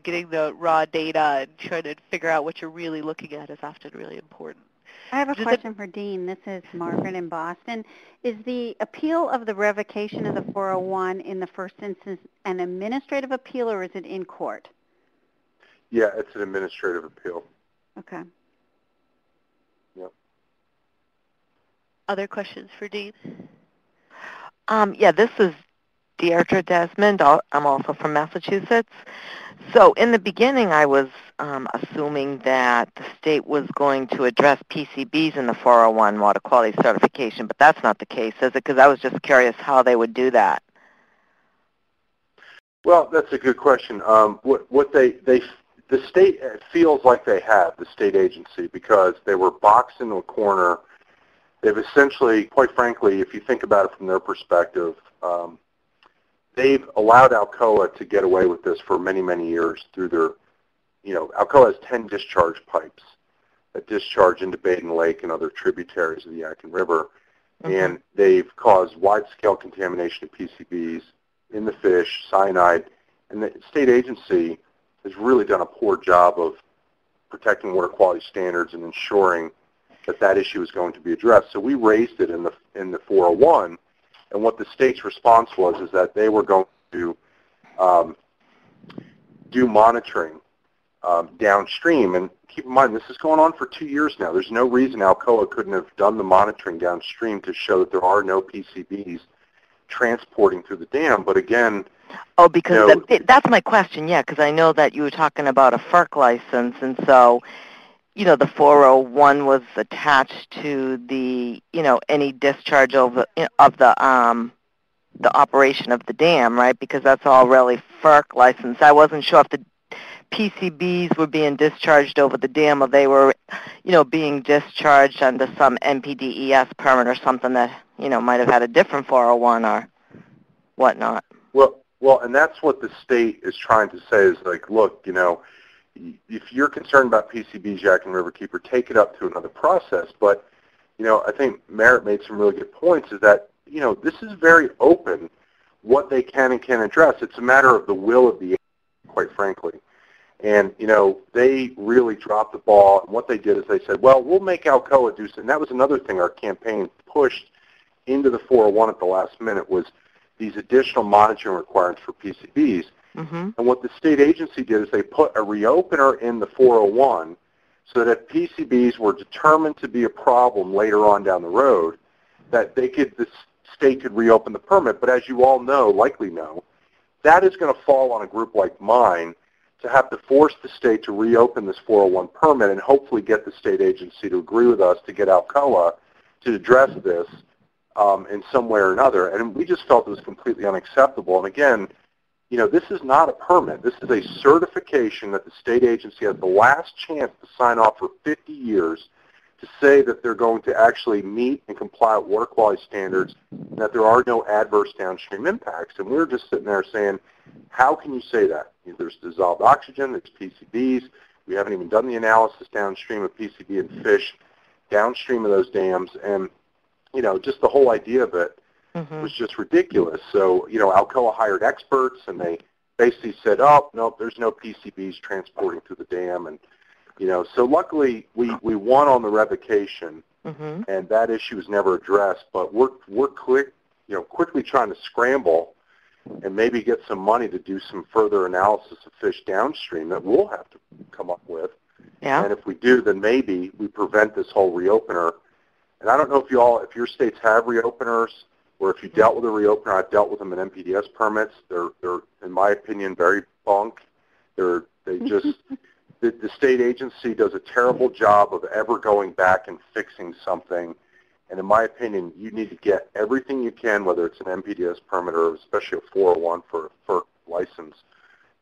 getting the raw data and trying to figure out what you're really looking at is often really important. I have a question for Dean. This is Margaret in Boston. Is the appeal of the revocation of the 401 in the first instance an administrative appeal, or is it in court? Yeah, it's an administrative appeal. Okay. Yep. Other questions for Dean? Yeah, this is Deirdre Desmond. I'm also from Massachusetts. So in the beginning, I was assuming that the state was going to address PCBs in the 401 water quality certification, but that's not the case, is it? Because I was just curious how they would do that. Well, that's a good question. The state feels like they have, the state agency, because they were boxed into a corner. They've essentially, quite frankly, if you think about it from their perspective, they've allowed Alcoa to get away with this for many, many years through their, Alcoa has 10 discharge pipes that discharge into Baden Lake and other tributaries of the Yadkin River. Mm-hmm. And they've caused wide-scale contamination of PCBs in the fish, cyanide, and the state agency has really done a poor job of protecting water quality standards and ensuring that that issue is going to be addressed. So we raised it in the 401. And what the state's response was is that they were going to do monitoring downstream. And keep in mind, this is going on for 2 years now. There's no reason Alcoa couldn't have done the monitoring downstream to show that there are no PCBs transporting through the dam. But again, oh, because that's my question, yeah, because I know that you were talking about a FERC license, and so the 401 was attached to the, any discharge of the operation of the dam, right? Because that's all really FERC licensed. I wasn't sure if the PCBs were being discharged over the dam or they were, being discharged under some NPDES permit or something that, might have had a different 401 or whatnot. Well, and that's what the state is trying to say is like, look, if you're concerned about PCBs, Yadkin Riverkeeper, take it up to another process. But, I think Merritt made some really good points is that, this is very open what they can and can't address. It's a matter of the will of the agency, quite frankly. And, they really dropped the ball. And what they did is they said, well, we'll make Alcoa do something. And that was another thing our campaign pushed into the 401 at the last minute was these additional monitoring requirements for PCBs. Mm-hmm. And what the state agency did is they put a reopener in the 401 so that if PCBs were determined to be a problem later on down the road, that the state could reopen the permit. But as you all know, likely know, that is going to fall on a group like mine to have to force the state to reopen this 401 permit and hopefully get the state agency to agree with us to get Alcoa to address this in some way or another. And we just felt it was completely unacceptable. And again, this is not a permit. This is a certification that the state agency has the last chance to sign off for 50 years to say that they're going to actually meet and comply with water quality standards and that there are no adverse downstream impacts. And we're just sitting there saying, how can you say that? There's dissolved oxygen, there's PCBs. We haven't even done the analysis downstream of PCB and fish downstream of those dams. And, just the whole idea of it was just ridiculous. So, Alcoa hired experts, and they basically said, oh, no, there's no PCBs transporting through the dam. And, so luckily we won on the revocation, and that issue was never addressed. But we're quickly trying to scramble and maybe get some money to do some further analysis of fish downstream that we'll have to come up with. Yeah. And if we do, then maybe we prevent this whole reopener. And I don't know if your states have reopeners, or if you dealt with a reopener. I've dealt with them in NPDES permits. They're in my opinion, very bunk. The state agency does a terrible job of ever going back and fixing something And in my opinion, you need to get everything you can, whether it's an MPDS permit or especially a 401 for a FERC license.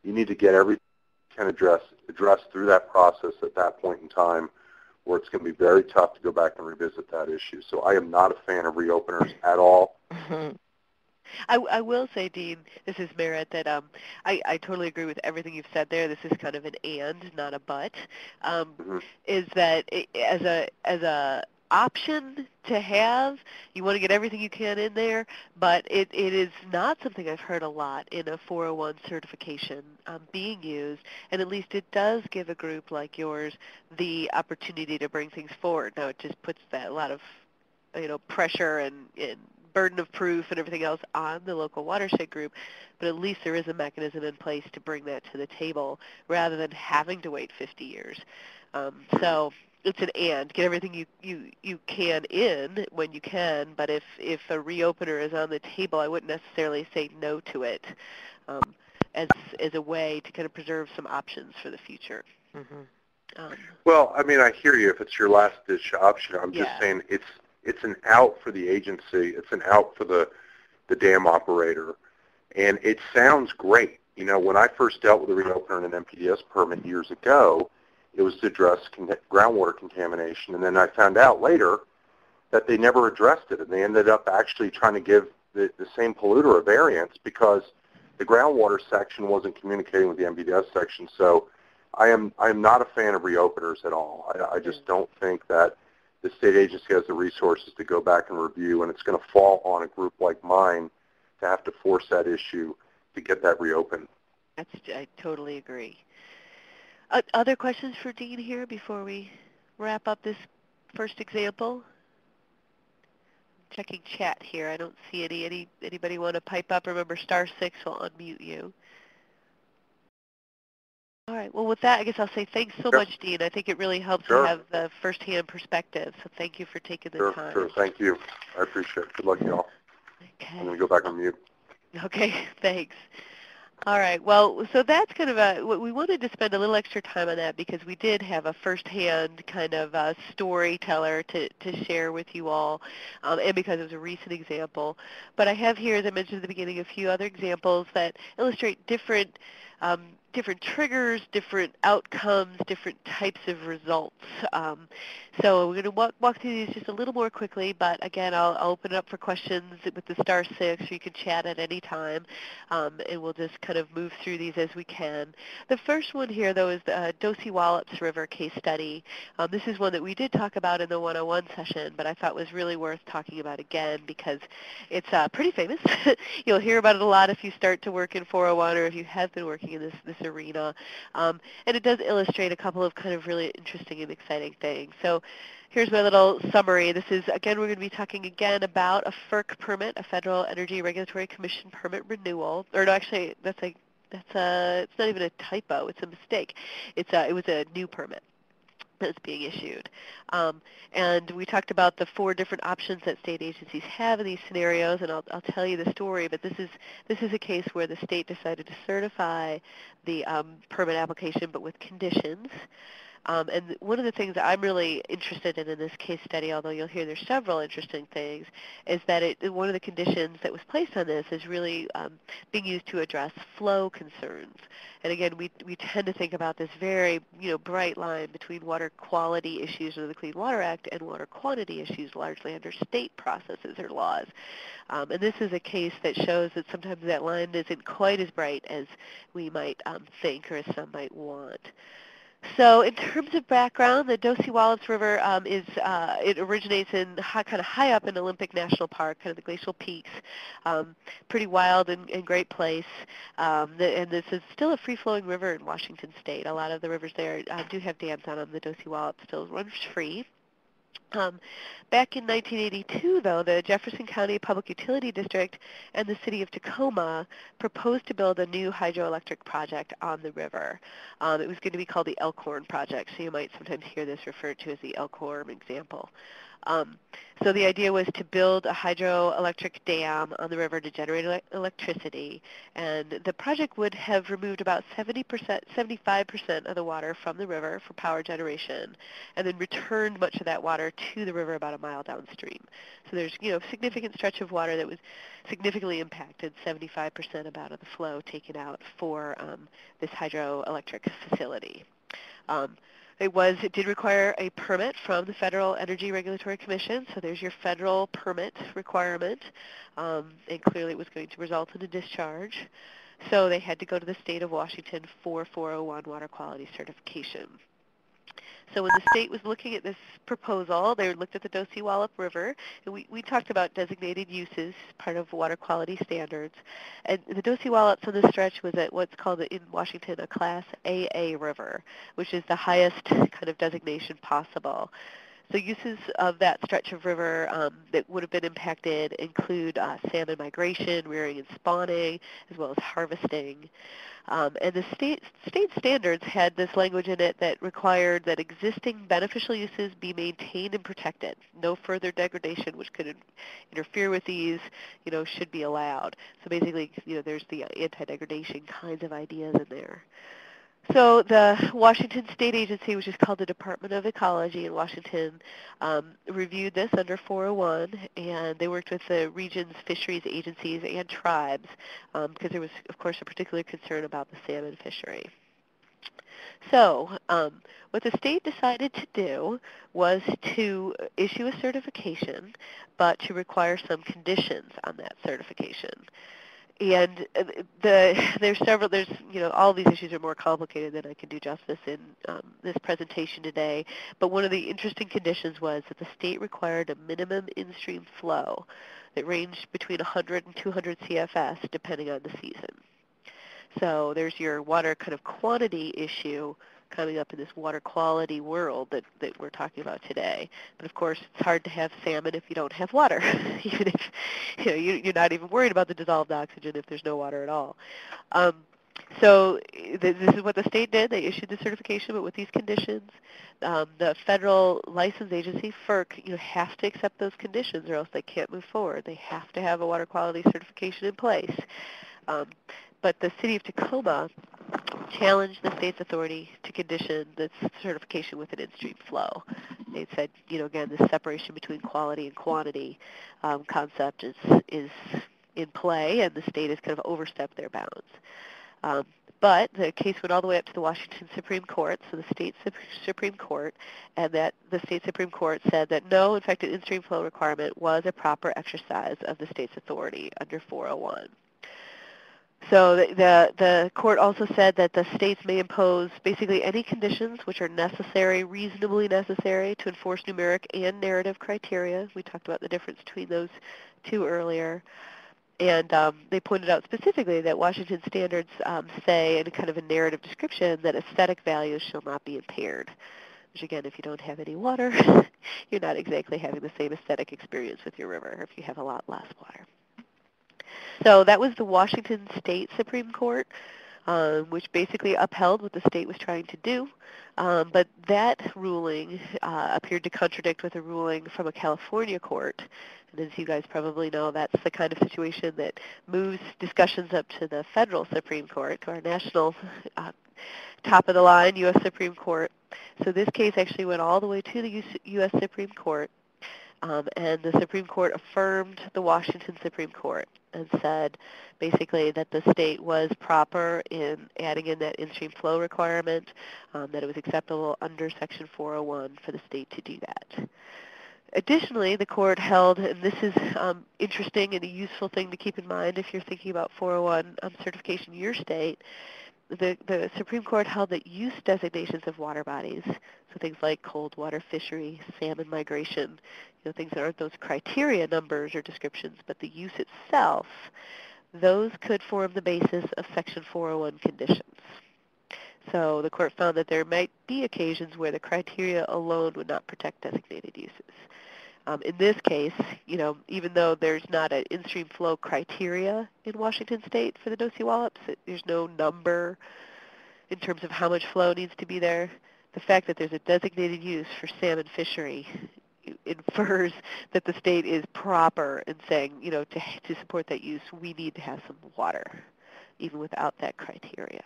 You need to get everything you can addressed through that process at that point in time, where it's going to be very tough to go back and revisit that issue. So I am not a fan of reopeners at all. I will say, Dean, this is Merritt, that I totally agree with everything you've said there. This is kind of an and, not a but. Is that as a option to have, you want to get everything you can in there, but it is not something I've heard a lot in a 401 certification being used, and at least it does give a group like yours the opportunity to bring things forward. Now it just puts that a lot of pressure and burden of proof and everything else on the local watershed group, but at least there is a mechanism in place to bring that to the table rather than having to wait 50 years. So it's an and. Get everything you can in when you can, but if a reopener is on the table, I wouldn't necessarily say no to it as a way to kind of preserve some options for the future. Well, I mean, I hear you if it's your last-ditch option. I'm just saying it's an out for the agency. It's an out for the dam operator. And it sounds great. When I first dealt with a reopener and an MPDS permit years ago, it was to address groundwater contamination. And then I found out later that they never addressed it, and they ended up actually trying to give the same polluter a variance because the groundwater section wasn't communicating with the MPDS section. So I am not a fan of reopeners at all. I just don't think that the state agency has the resources to go back and review, and it's going to fall on a group like mine to have to force that issue to get that reopened. I totally agree. Other questions for Dean here before we wrap up this first example? Checking chat here. I don't see anybody want to pipe up. Remember, *6 will unmute you. All right. Well, with that, I guess I'll say thanks so much, Dean. I think it really helps to have the first-hand perspective, so thank you for taking the time. Sure. Thank you. I appreciate it. Good luck, y'all. Okay. I'm going to go back on mute. Okay. Thanks. All right. Well, so that's kind of we wanted to spend a little extra time on that because we did have a first-hand kind of storyteller to share with you all, and because it was a recent example. But I have here, as I mentioned at the beginning, a few other examples that illustrate different triggers, different outcomes, different types of results. So we're going to walk through these just a little more quickly, but again, I'll open it up for questions with the *6, so you can chat at any time, and we'll just kind of move through these as we can. The first one here, though, is the Dosey-Wallops River case study. This is one that we did talk about in the 101 session, but I thought was really worth talking about again because it's pretty famous. You'll hear about it a lot if you start to work in 401 or if you have been working in this arena. And it does illustrate a couple of kind of really interesting and exciting things. So here's my little summary. This is, again, we're going to be talking again about a FERC permit, a Federal Energy Regulatory Commission permit renewal. Or no, actually, it's not even a typo. It's a mistake. It was a new permit that's being issued. And we talked about the 4 different options that state agencies have in these scenarios, and I'll tell you the story, but this is a case where the state decided to certify the permit application but with conditions. And one of the things that I'm really interested in this case study, although you'll hear there's several interesting things, is that one of the conditions that was placed on this is really being used to address flow concerns. And again, we tend to think about this very bright line between water quality issues under the Clean Water Act and water quantity issues largely under state processes or laws. And this is a case that shows that sometimes that line isn't quite as bright as we might think or as some might want. So in terms of background, the Dosey-Wallops River it originates in kind of high up in Olympic National Park, kind of the glacial peaks. Pretty wild and great place. And this is still a free-flowing river in Washington State. A lot of the rivers there do have dams on them. The Dosey-Wallops still runs free. Back in 1982, though, the Jefferson County Public Utility District and the city of Tacoma proposed to build a new hydroelectric project on the river. It was going to be called the Elkhorn Project, so you might sometimes hear this referred to as the Elkhorn example. So the idea was to build a hydroelectric dam on the river to generate electricity, and the project would have removed about 75% of the water from the river for power generation, and then returned much of that water to the river about a mile downstream. So there's, a significant stretch of water that was significantly impacted, 75% about of the flow taken out for this hydroelectric facility. It did require a permit from the Federal Energy Regulatory Commission, so there's your federal permit requirement, and clearly it was going to result in a discharge. So they had to go to the state of Washington for 401 water quality certification. So when the state was looking at this proposal, they looked at the Dosewallip River, and we talked about designated uses, part of water quality standards. And the Dosewallips on this stretch was at what's called in Washington a Class AA river, which is the highest kind of designation possible. So uses of that stretch of river that would have been impacted include salmon migration, rearing and spawning, as well as harvesting. And the state standards had this language in it that required that existing beneficial uses be maintained and protected. No further degradation which could interfere with these, should be allowed. So basically, there's the anti-degradation kinds of ideas in there. So the Washington State Agency, which is called the Department of Ecology in Washington, reviewed this under 401, and they worked with the region's fisheries agencies and tribes because there was, of course, a particular concern about the salmon fishery. So what the state decided to do was to issue a certification, but to require some conditions on that certification. And all these issues are more complicated than I can do justice in this presentation today. But one of the interesting conditions was that the state required a minimum in-stream flow that ranged between 100 and 200 CFS depending on the season. So there's your water kind of quantity issue coming up in this water quality world that we're talking about today. But of course, it's hard to have salmon if you don't have water, even if you're not even worried about the dissolved oxygen if there's no water at all. So this is what the state did. They issued the certification, but with these conditions. The federal license agency, FERC, has to accept those conditions or else they can't move forward. They have to have a water quality certification in place. But the city of Tacoma challenged the state's authority to condition this certification with an in-stream flow. They said, again, this separation between quality and quantity concept is in play, and the state has kind of overstepped their bounds. But the case went all the way up to the Washington Supreme Court, so the state Supreme Court, and that the state Supreme Court said that no, in fact, an in-stream flow requirement was a proper exercise of the state's authority under 401. So the court also said that the states may impose basically any conditions which are necessary, reasonably necessary, to enforce numeric and narrative criteria. We talked about the difference between those two earlier. And they pointed out specifically that Washington standards say in kind of a narrative description that aesthetic values shall not be impaired. Which again, if you don't have any water, you're not exactly having the same aesthetic experience with your river if you have a lot less water. So that was the Washington State Supreme Court, which basically upheld what the state was trying to do. But that ruling appeared to contradict with a ruling from a California court. And as you guys probably know, that's the kind of situation that moves discussions up to the federal Supreme Court, to our national top-of-the-line U.S. Supreme Court. So this case actually went all the way to the U.S. Supreme Court. And the Supreme Court affirmed the Washington Supreme Court and said basically that the state was proper in adding in that in-stream flow requirement, that it was acceptable under Section 401 for the state to do that. Additionally, the court held, and this is interesting and a useful thing to keep in mind if you're thinking about 401 certification in your state, the Supreme Court held that use designations of water bodies, so things like cold water fishery, salmon migration, things that aren't those criteria numbers or descriptions, but the use itself, those could form the basis of Section 401 conditions. So the court found that there might be occasions where the criteria alone would not protect designated uses. In this case, even though there's not an in-stream flow criteria in Washington State for the Dosewallips, there's no number in terms of how much flow needs to be there. The fact that there's a designated use for salmon fishery, infers that the state is proper in saying, to support that use, we need to have some water, even without that criteria.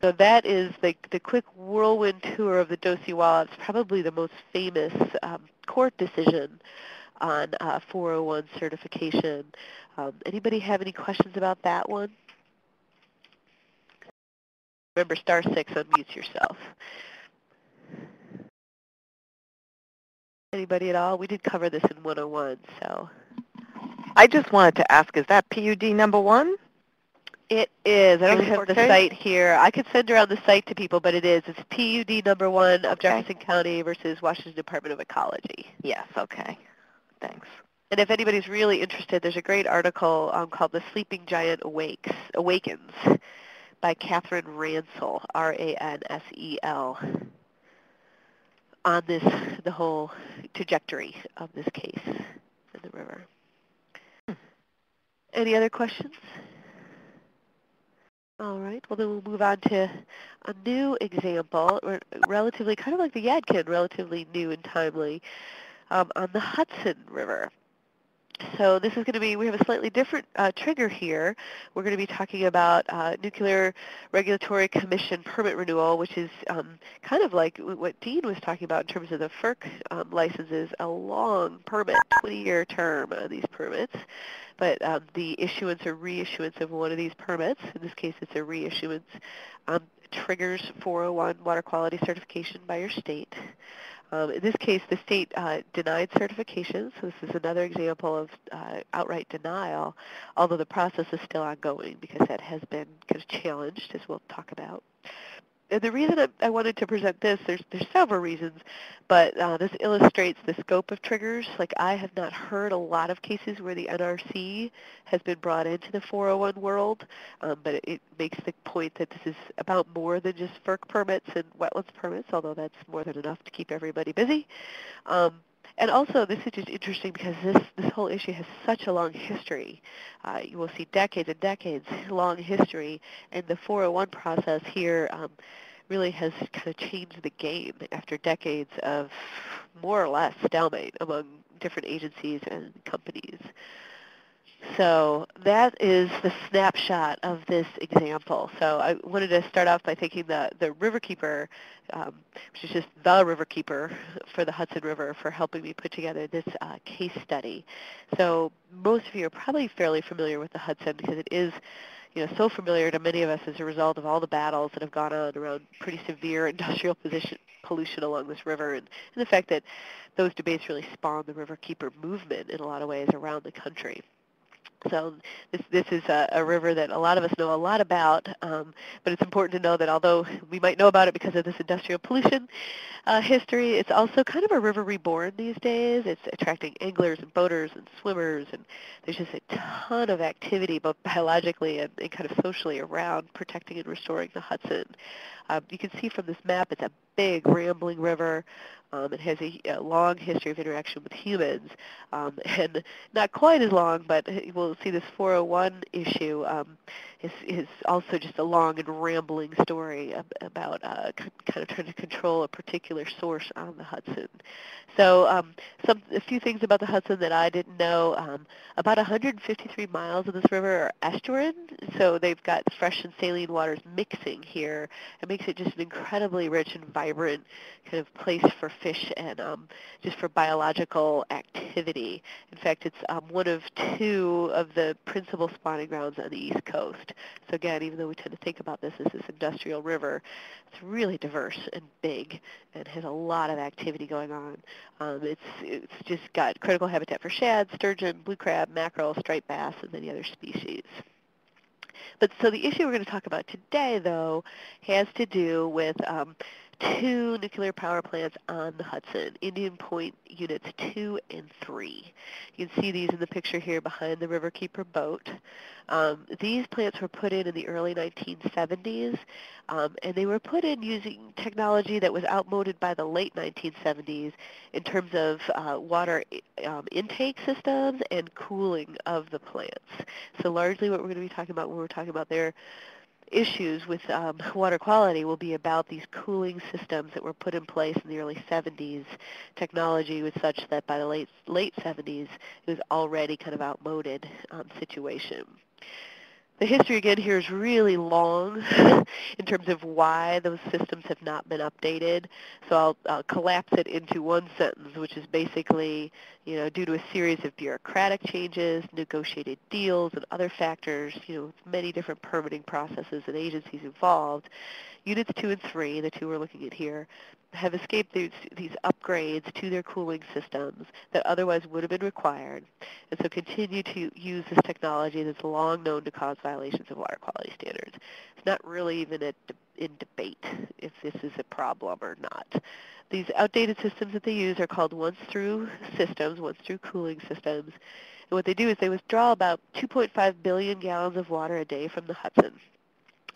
So that is the quick whirlwind tour of the Dosiwala. It's probably the most famous court decision on 401 certification. Anybody have any questions about that one? Remember, *6 unmutes yourself. Anybody at all? We did cover this in 101, so. I just wanted to ask, is that PUD number 1? It is. I don't have the site here. I could send around the site to people, but it is. It's PUD number 1 of Jefferson County versus Washington Department of Ecology. Yes, okay. Thanks. And if anybody's really interested, there's a great article called The Sleeping Giant Awakens by Catherine Ransel, R-A-N-S-E-L, on the whole trajectory of this case in the river. Any other questions? All right, well then we'll move on to a new example, or relatively, kind of like the Yadkin, relatively new and timely, on the Hudson River. So this is going to be, we have a slightly different trigger here. We're going to be talking about Nuclear Regulatory Commission permit renewal, which is kind of like what Dean was talking about in terms of the FERC licenses, a long permit, 20-year term on these permits. But the issuance or reissuance of one of these permits, in this case it's a reissuance, triggers 401 water quality certification by your state. In this case, the state denied certification, so this is another example of outright denial, although the process is still ongoing because that has been kind of challenged, as we'll talk about. And the reason I wanted to present this, there's several reasons, but this illustrates the scope of triggers. Like, I have not heard a lot of cases where the NRC has been brought into the 401 world, but it makes the point that this is about more than just FERC permits and wetlands permits, although that's more than enough to keep everybody busy. And also, this is just interesting because this whole issue has such a long history. You will see decades and decades long history, and the 401 process here really has kind of changed the game after decades of more or less stalemate among different agencies and companies. So that is the snapshot of this example. So I wanted to start off by thanking the Riverkeeper, which is just the Riverkeeper for the Hudson River, for helping me put together this case study. So most of you are probably fairly familiar with the Hudson because it is so familiar to many of us as a result of all the battles that have gone on around pretty severe industrial pollution along this river, and the fact that those debates really spawned the Riverkeeper movement in a lot of ways around the country. So this is a river that a lot of us know a lot about, but it's important to know that although we might know about it because of this industrial pollution history, it's also kind of a river reborn these days. It's attracting anglers and boaters and swimmers, and there's just a ton of activity, both biologically and kind of socially, around protecting and restoring the Hudson. You can see from this map it's a big, rambling river. It has a long history of interaction with humans, and not quite as long, but we'll see this 401 issue is also just a long and rambling story about kind of trying to control a particular source on the Hudson. So a few things about the Hudson that I didn't know. About 153 miles of this river are estuarine, so they've got fresh and saline waters mixing here. It makes it just an incredibly rich and vibrant kind of place for fish and just for biological activity. In fact, it's one of 2 of the principal spawning grounds on the East Coast. So again, even though we tend to think about this as this industrial river, it's really diverse and big and has a lot of activity going on. It's just got critical habitat for shad, sturgeon, blue crab, mackerel, striped bass, and many other species. But so the issue we're going to talk about today, though, has to do with 2 nuclear power plants on the Hudson, Indian Point Units 2 and 3. You can see these in the picture here behind the Riverkeeper boat. These plants were put in the early 1970s, and they were put in using technology that was outmoded by the late 1970s in terms of water intake systems and cooling of the plants. So largely what we're going to be talking about when we're talking about their issues with water quality will be about these cooling systems that were put in place in the early 70s. Technology was such that by the late 70s, it was already kind of outmoded situation. The history again here is really long in terms of why those systems have not been updated. So I'll collapse it into one sentence, which is basically, due to a series of bureaucratic changes, negotiated deals, and other factors, many different permitting processes and agencies involved, Units 2 and 3, the two we're looking at here, have escaped these upgrades to their cooling systems that otherwise would have been required, and so continue to use this technology that's long known to cause violations of water quality standards. It's not really even in debate if this is a problem or not. These outdated systems that they use are called once-through systems, once-through cooling systems, and what they do is they withdraw about 2.5 billion gallons of water a day from the Hudson.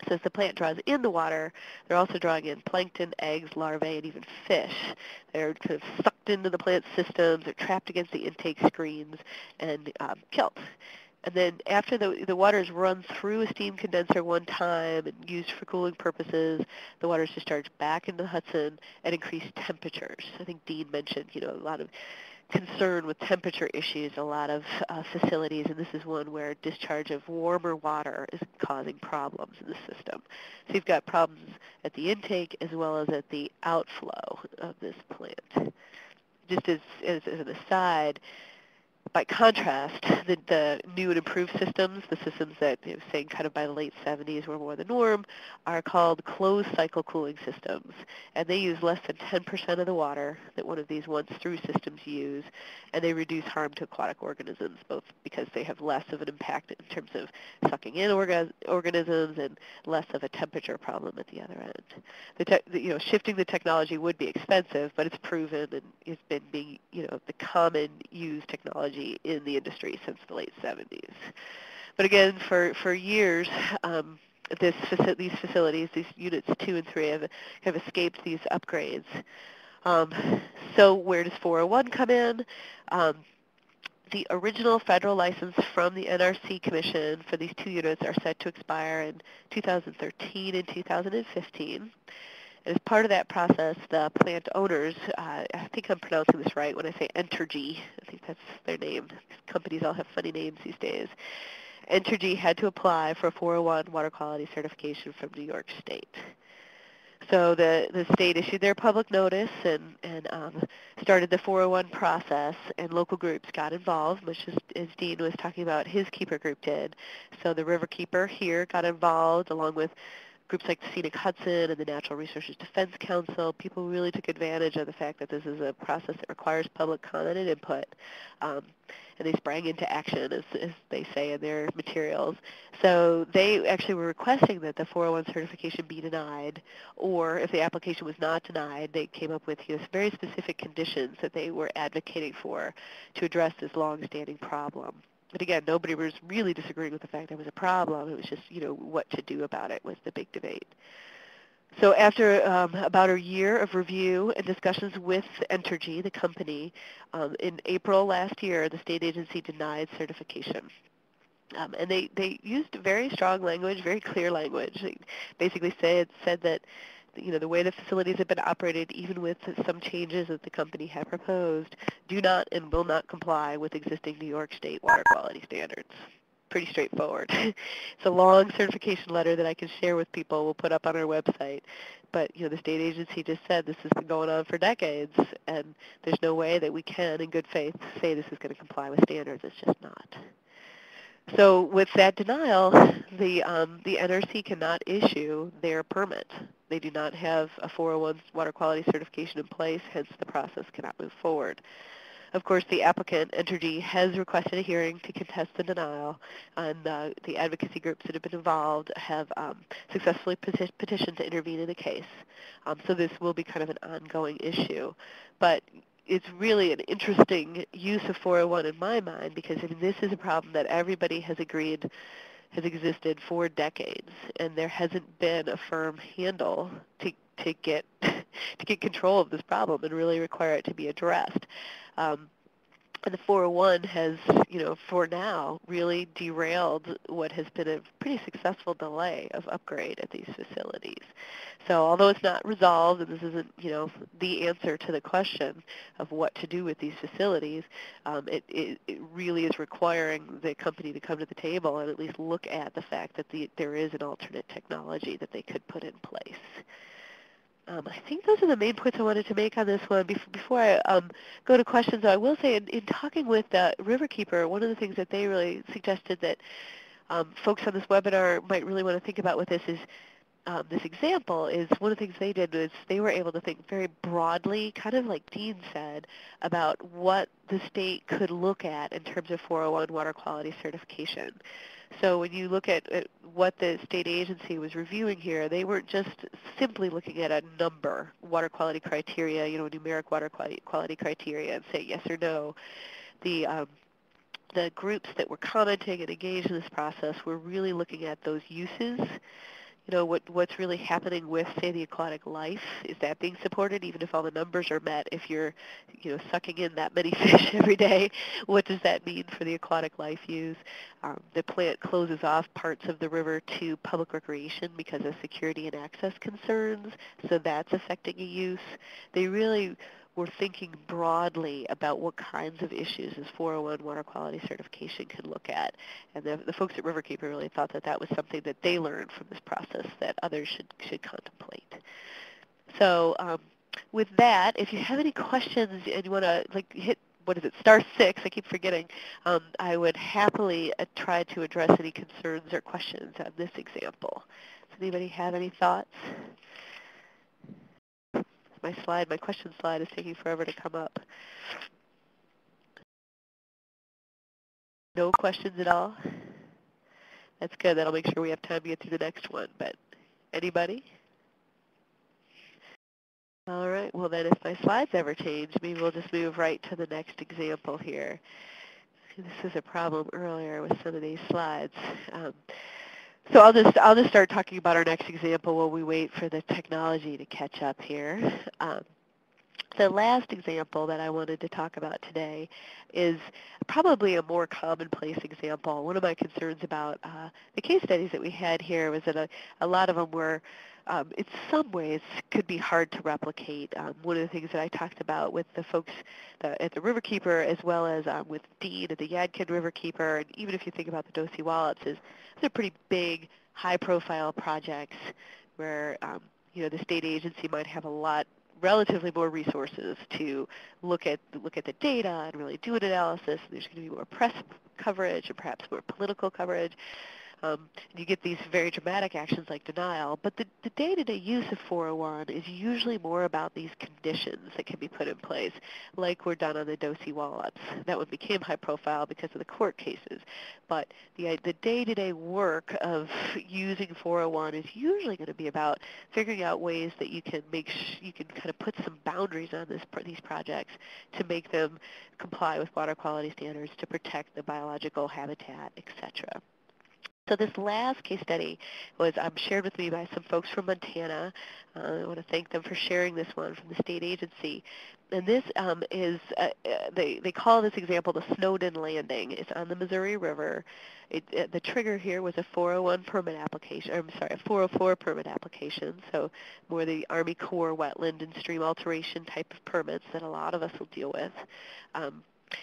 So as the plant draws in the water, they're also drawing in plankton, eggs, larvae, and even fish. They're kind of sucked into the plant systems, they're trapped against the intake screens, and killed. And then after the water is run through a steam condenser one time and used for cooling purposes, the water is discharged back into the Hudson at increased temperatures. I think Dean mentioned, a lot of concern with temperature issues, a lot of facilities, and this is one where discharge of warmer water is causing problems in the system. So you've got problems at the intake as well as at the outflow of this plant. Just as an aside, by contrast, the new and improved systems, the systems that, saying kind of by the late 70s were more the norm, are called closed-cycle cooling systems. And they use less than 10% of the water that one of these once-through systems use, and they reduce harm to aquatic organisms, both because they have less of an impact in terms of sucking in organisms and less of a temperature problem at the other end. Shifting the technology would be expensive, but it's proven and it's been being, the common used technology in the industry since the late 70s. But again, for years, these facilities, these units 2 and 3, have escaped these upgrades. So where does 401 come in? The original federal license from the NRC Commission for these two units are set to expire in 2013 and 2015. As part of that process, the plant owners, I think I'm pronouncing this right when I say Entergy, I think that's their name. Companies all have funny names these days. Entergy had to apply for a 401 water quality certification from New York State. So the state issued their public notice and started the 401 process, and local groups got involved, much as Dean was talking about his keeper group did. So the River Keeper here got involved, along with groups like the Scenic Hudson and the Natural Resources Defense Council. People really took advantage of the fact that this is a process that requires public comment and input, and they sprang into action, as they say in their materials. So they actually were requesting that the 401 certification be denied, or if the application was not denied, they came up with very specific conditions that they were advocating for to address this long-standing problem. But again, nobody was really disagreeing with the fact there was a problem. It was just, what to do about it was the big debate. So after about a year of review and discussions with Entergy, the company, in April last year, the state agency denied certification. And they used very strong language, very clear language. They basically said that the way the facilities have been operated, even with some changes that the company had proposed, do not and will not comply with existing New York State water quality standards. Pretty straightforward. It's a long certification letter that I can share with people. We'll put up on our website. But the state agency just said this has been going on for decades, and there's no way that we can, in good faith, say this is going to comply with standards. It's just not. So with that denial, the NRC cannot issue their permit. They do not have a 401 water quality certification in place, hence the process cannot move forward. Of course, the applicant, Entergy, has requested a hearing to contest the denial, and the advocacy groups that have been involved have successfully petitioned to intervene in the case. So this will be kind of an ongoing issue. But it's really an interesting use of 401 in my mind, because this is a problem that everybody has agreed has existed for decades, and there hasn't been a firm handle to get control of this problem and really require it to be addressed. And the 401 has, for now, really derailed what has been a pretty successful delay of upgrade at these facilities. So although it's not resolved, and this isn't, the answer to the question of what to do with these facilities, it really is requiring the company to come to the table and at least look at the fact that there is an alternate technology that they could put in place. I think those are the main points I wanted to make on this one. Before I go to questions, though, I will say in talking with Riverkeeper, one of the things that they really suggested that folks on this webinar might really want to think about with this is this example is one of the things they did was they were able to think very broadly, kind of like Dean said, about what the state could look at in terms of 401 water quality certification. So when you look at what the state agency was reviewing here, they weren't just simply looking at a number, water quality criteria, numeric water quality criteria, and say yes or no. The groups that were commenting and engaged in this process were really looking at those uses. What's really happening with, say, the aquatic life? Is that being supported, even if all the numbers are met? If you're, sucking in that many fish every day, what does that mean for the aquatic life use? The plant closes off parts of the river to public recreation because of security and access concerns, so that's affecting a use. They really were thinking broadly about what kinds of issues this 401 water quality certification can look at. And the folks at Riverkeeper really thought that that was something that they learned from this process that others should contemplate. So with that, if you have any questions and you want to hit, *6, I keep forgetting, I would happily try to address any concerns or questions on this example. Does anybody have any thoughts? My question slide is taking forever to come up. No questions at all? That's good. That'll make sure we have time to get through the next one. But anybody? All right. Well, then if my slides ever change, maybe we'll just move right to the next example here. This is a problem earlier with some of these slides. So I'll just start talking about our next example while we wait for the technology to catch up here. The last example that I wanted to talk about today is probably a more commonplace example. One of my concerns about the case studies that we had here was that a lot of them were, in some ways, could be hard to replicate. One of the things that I talked about with the folks at the Riverkeeper, as well as with Dean at the Yadkin Riverkeeper, and even if you think about the Dosey Wallops, is they're pretty big, high-profile projects where the state agency might have relatively more resources to look at the data and really do an analysis. There's going to be more press coverage and perhaps more political coverage. You get these very dramatic actions like denial, but the day-to-day use of 401 is usually more about these conditions that can be put in place, like were done on the Dosey Wallops. That one became high profile because of the court cases, but the day-to-day work of using 401 is usually going to be about figuring out ways that you can kind of put some boundaries on these projects to make them comply with water quality standards, to protect the biological habitat, etc. So this last case study was shared with me by some folks from Montana. I want to thank them for sharing this one from the state agency. And this is, they call this example the Snowden Landing. It's on the Missouri River. The trigger here was a 401 permit application, a 404 permit application, so more the Army Corps wetland and stream alteration type of permits that a lot of us will deal with.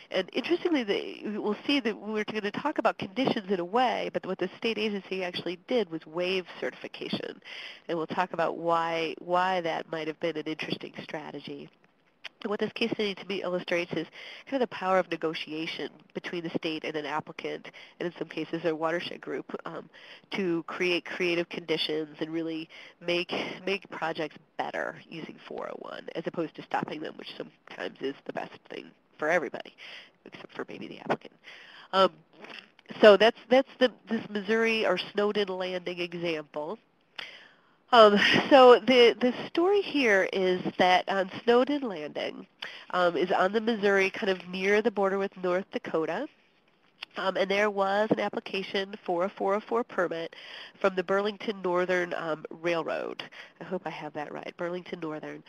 And interestingly, we'll see that we're going to talk about conditions in a way, but what the state agency actually did was waive certification. And we'll talk about why that might have been an interesting strategy. And what this case study to me illustrates is kind of the power of negotiation between the state and an applicant, and in some cases a watershed group, to create creative conditions and really make projects better using 401, as opposed to stopping them, which sometimes is the best thing for everybody, except for maybe the applicant. So that's this Missouri or Snowden Landing example. So the story here is that on Snowden Landing is on the Missouri, kind of near the border with North Dakota. And there was an application for a 404 permit from the Burlington Northern Railroad. I hope I have that right, Burlington Northern.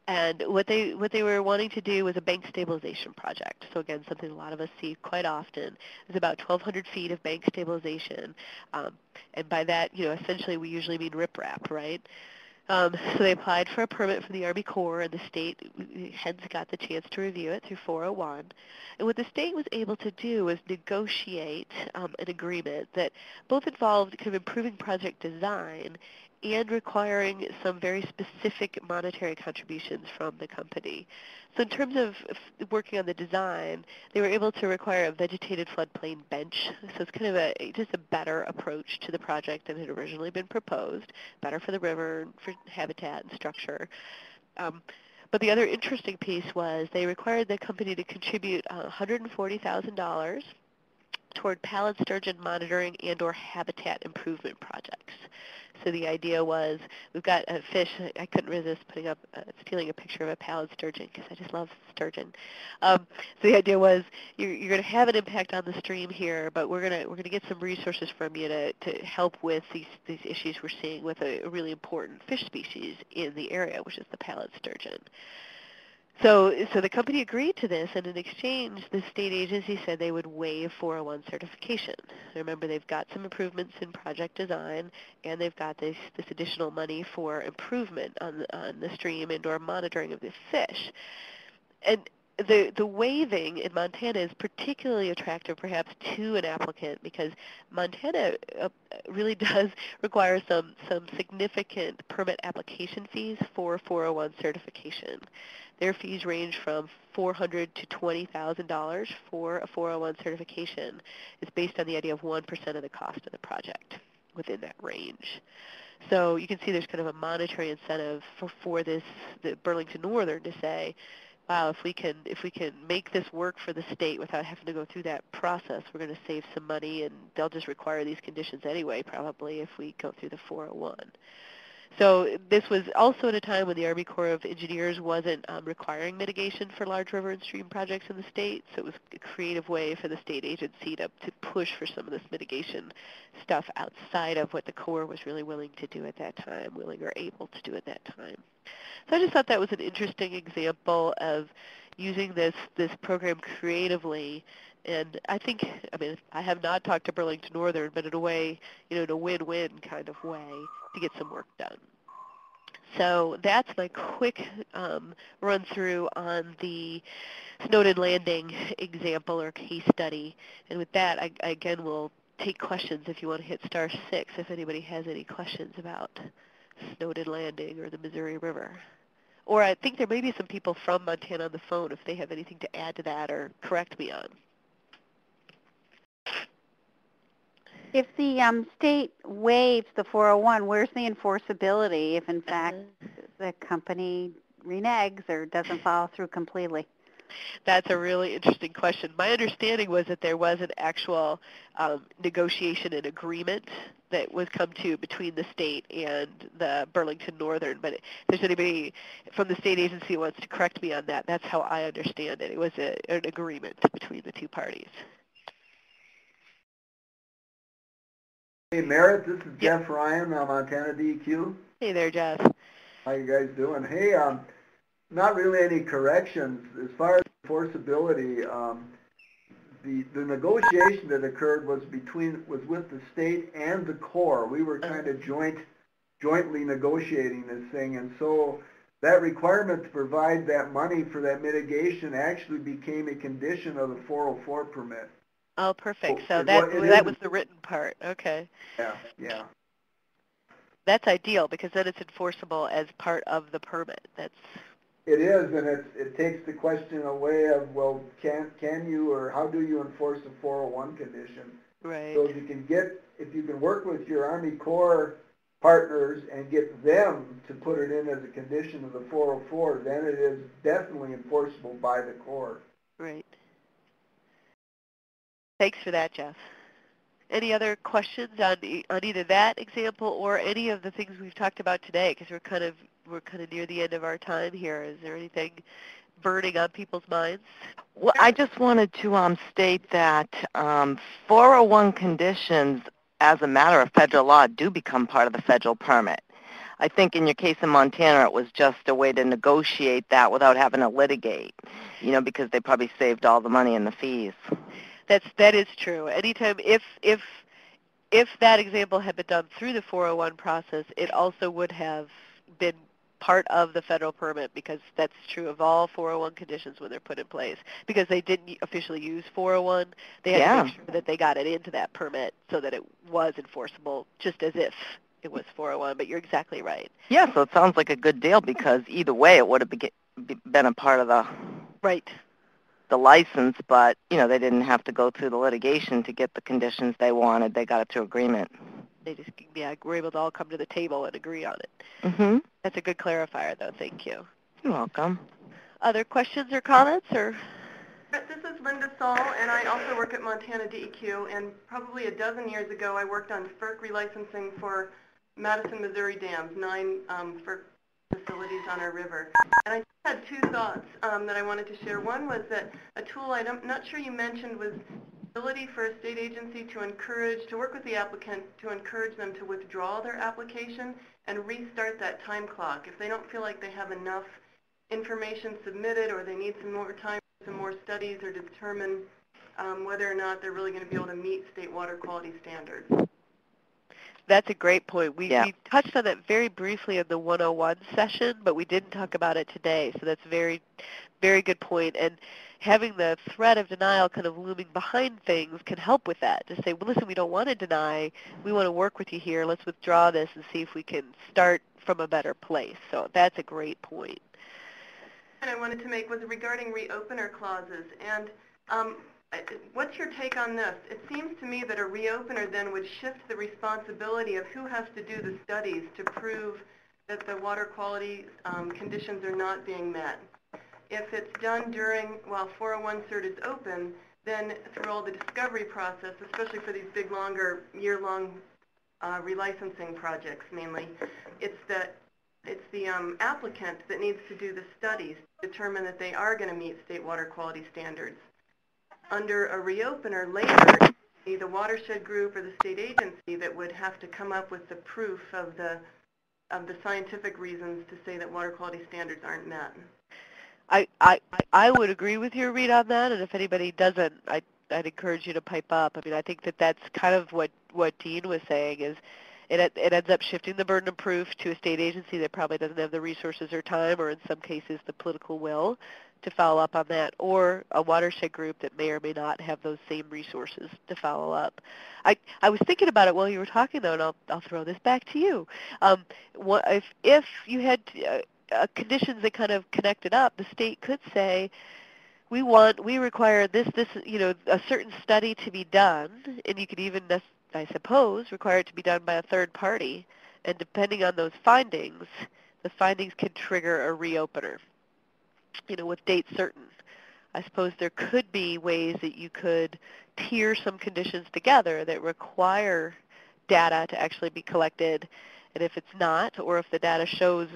And what they were wanting to do was a bank stabilization project. So again, something a lot of us see quite often. It's about 1,200 feet of bank stabilization. And by that, essentially we usually mean riprap, right? So they applied for a permit from the Army Corps, and the state hence got the chance to review it through 401. And what the state was able to do was negotiate an agreement that both involved kind of improving project design and requiring some very specific monetary contributions from the company. So in terms of working on the design, they were able to require a vegetated floodplain bench. So it's kind of just a better approach to the project than had originally been proposed, better for the river, for habitat and structure. But the other interesting piece was they required the company to contribute $140,000 toward pallid sturgeon monitoring and or habitat improvement projects. So the idea was, we've got a fish, I couldn't resist stealing a picture of a pallid sturgeon because I just love sturgeon. So the idea was, you're going to have an impact on the stream here, but we're going to get some resources from you to help with these issues we're seeing with a really important fish species in the area, which is the pallid sturgeon. So the company agreed to this, and in exchange, the state agency said they would waive 401 certification. Remember, they've got some improvements in project design, and they've got this additional money for improvement on the stream and or monitoring of the fish. And the waiving in Montana is particularly attractive perhaps to an applicant because Montana really does require some significant permit application fees for 401 certification. Their fees range from $400 to $20,000 for a 401 certification. It's based on the idea of 1% of the cost of the project within that range. So you can see there's kind of a monetary incentive for the Burlington Northern to say, wow, if we can make this work for the state without having to go through that process, we're going to save some money, and they'll just require these conditions anyway, probably, if we go through the 401. So this was also at a time when the Army Corps of Engineers wasn't requiring mitigation for large river and stream projects in the state, so it was a creative way for the state agency to push for some of this mitigation stuff outside of what the Corps was really willing to do at that time, willing or able to do at that time. So I just thought that was an interesting example of using this program creatively. And I have not talked to Burlington Northern, but in a way, in a win-win kind of way to get some work done. So that's my quick run through on the Snowden Landing example or case study. And with that, I again will take questions if you want to hit *6 if anybody has any questions about Snowden Landing or the Missouri River. Or I think there may be some people from Montana on the phone if they have anything to add to that or correct me on. If the state waives the 401, where's the enforceability if, in fact, the company reneges or doesn't follow through completely? That's a really interesting question. My understanding was that there was an actual negotiation and agreement that was come to between the state and the Burlington Northern, but if there's anybody from the state agency who wants to correct me on that, that's how I understand it. It was an agreement between the two parties. Hey, Merritt, this is Jeff Ryan, Montana DEQ. Hey there, Jeff. How you guys doing? Hey, not really any corrections. As far as enforceability, the negotiation that occurred was with the state and the Corps. We were kind of jointly negotiating this thing, and so that requirement to provide that money for that mitigation actually became a condition of the 404 permit. Oh, perfect. So that was the written part. Okay. Yeah. That's ideal because then it's enforceable as part of the permit. It is, and it takes the question away of, well, can you or how do you enforce a 401 condition? Right. So if you can work with your Army Corps partners and get them to put it in as a condition of the 404, then it is definitely enforceable by the Corps. Right. Thanks for that, Jeff. Any other questions on either that example or any of the things we've talked about today? Because we're kind of near the end of our time here. Is there anything burning on people's minds? Well, I just wanted to state that 401 conditions, as a matter of federal law, do become part of the federal permit. I think in your case in Montana, it was just a way to negotiate that without having to litigate, because they probably saved all the money in the fees. That is true. Anytime, if that example had been done through the 401 process, it also would have been part of the federal permit, because that's true of all 401 conditions when they're put in place. Because they didn't officially use 401, they had to make sure that they got it into that permit so that it was enforceable, just as if it was 401. But you're exactly right. Yeah, so it sounds like a good deal, because either way it would have been a part of the license, but they didn't have to go through the litigation to get the conditions they wanted. They got it to agreement. They just were able to all come to the table and agree on it. Mm-hmm. That's a good clarifier, though. Thank you. You're welcome. Other questions or comments? Or this is Linda Saul, and I also work at Montana DEQ, and probably a dozen years ago I worked on FERC relicensing for Madison, Missouri dams, 9 FERC facilities on our river. And I had 2 thoughts that I wanted to share. One was that a tool I'm not sure you mentioned was ability for a state agency to work with the applicant to encourage them to withdraw their application and restart that time clock. If they don't feel like they have enough information submitted, or they need some more time, some more studies, or to determine whether or not they're really going to be able to meet state water quality standards. That's a great point. We touched on that very briefly in the 101 session, but we didn't talk about it today. So that's a very, very good point. And having the threat of denial kind of looming behind things can help with that. To say, well, listen, we don't want to deny. We want to work with you here. Let's withdraw this and see if we can start from a better place. So that's a great point. And I wanted to make was regarding reopener clauses. And what's your take on this? It seems to me that a reopener then would shift the responsibility of who has to do the studies to prove that the water quality conditions are not being met. If it's done while 401 cert is open, then through all the discovery process, especially for these big, longer, year-long relicensing projects mainly, it's the applicant that needs to do the studies to determine that they are going to meet state water quality standards. Under a reopener later, the watershed group or the state agency that would have to come up with the proof of the scientific reasons to say that water quality standards aren't met. I would agree with your read on that, and if anybody doesn't, I'd encourage you to pipe up. I mean, I think that's kind of what Dean was saying is it ends up shifting the burden of proof to a state agency that probably doesn't have the resources or time, or in some cases the political will to follow up on that, or a watershed group that may or may not have those same resources to follow up. I was thinking about it while you were talking, though, and I'll throw this back to you. If you had conditions that kind of connected up, the state could say, we require this, a certain study to be done, and you could even, I suppose, require it to be done by a third party, and depending on those findings, the findings could trigger a reopener, with dates certain. I suppose there could be ways that you could tier some conditions together that require data to actually be collected, and if it's not, or if the data shows,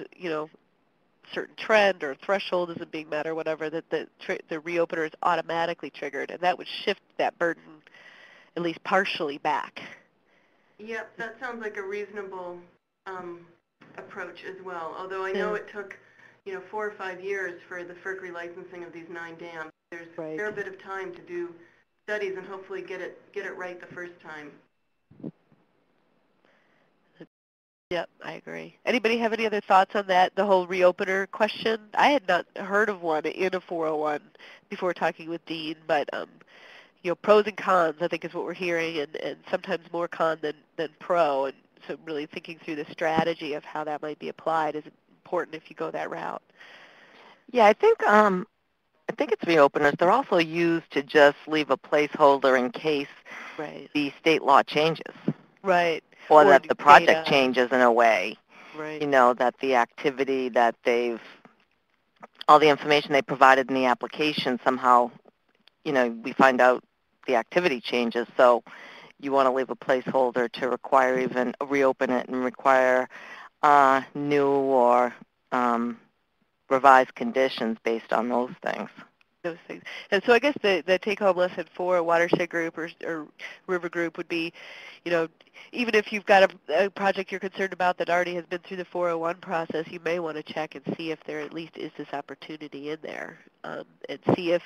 certain trend or threshold isn't being met or whatever, that the reopener is automatically triggered, and that would shift that burden at least partially back. Yep, that sounds like a reasonable approach as well, although I know it took 4 or 5 years for the FERC relicensing of these 9 dams. There's a fair bit of time to do studies and hopefully get it right the first time. Yep, I agree. Anybody have any other thoughts on that, the whole reopener question? I had not heard of one in a 401 before talking with Dean, but pros and cons, I think, is what we're hearing, and sometimes more con than pro, and so really thinking through the strategy of how that might be applied is important if you go that route. Yeah, I think it's reopeners. They're also used to just leave a placeholder in case the state law changes. Right. Or that the project changes in a way. Right. That the activity that all the information they provided in the application somehow, we find out the activity changes. So you want to leave a placeholder to require reopen it and require new or revise conditions based on those things. Those things. And so I guess the take-home lesson for a watershed group or river group would be, even if you've got a project you're concerned about that already has been through the 401 process, you may want to check and see if there at least is this opportunity in there, and see if,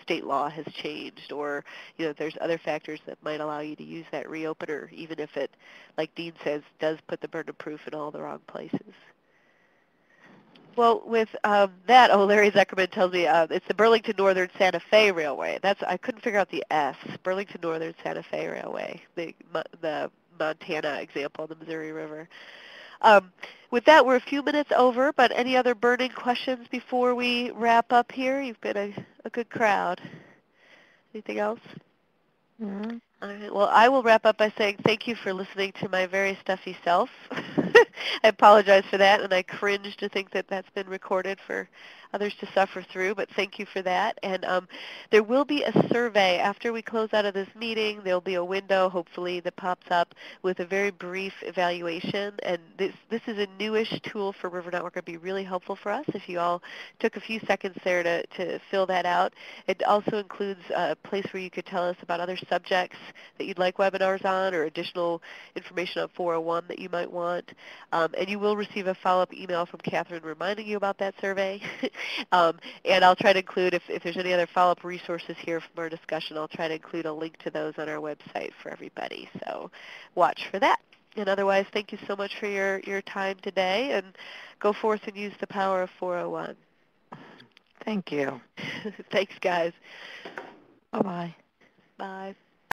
state law has changed, or, if there's other factors that might allow you to use that reopener, even if it, like Dean says, does put the burden of proof in all the wrong places. Well, with that, Larry Zuckerman tells me it's the Burlington Northern Santa Fe Railway. I couldn't figure out the S. Burlington Northern Santa Fe Railway, the Montana example on the Missouri River. With that, we're a few minutes over, but any other burning questions before we wrap up here? You've been a good crowd. Anything else? Mm-hmm. All right. Well, I will wrap up by saying thank you for listening to my very stuffy self. I apologize for that, and I cringe to think that that's been recorded for others to suffer through, but thank you for that. And there will be a survey after we close out of this meeting. There'll be a window, hopefully, that pops up with a very brief evaluation. And this is a newish tool for River Network. It would be really helpful for us if you all took a few seconds there to fill that out. It also includes a place where you could tell us about other subjects that you'd like webinars on, or additional information on 401 that you might want. And you will receive a follow-up email from Catherine reminding you about that survey. And I'll try to include, if there's any other follow-up resources here from our discussion, I'll try to include a link to those on our website for everybody. So watch for that. And otherwise, thank you so much for your time today, and go forth and use the power of 401. Thank you. Thanks, guys. Bye-bye. Bye.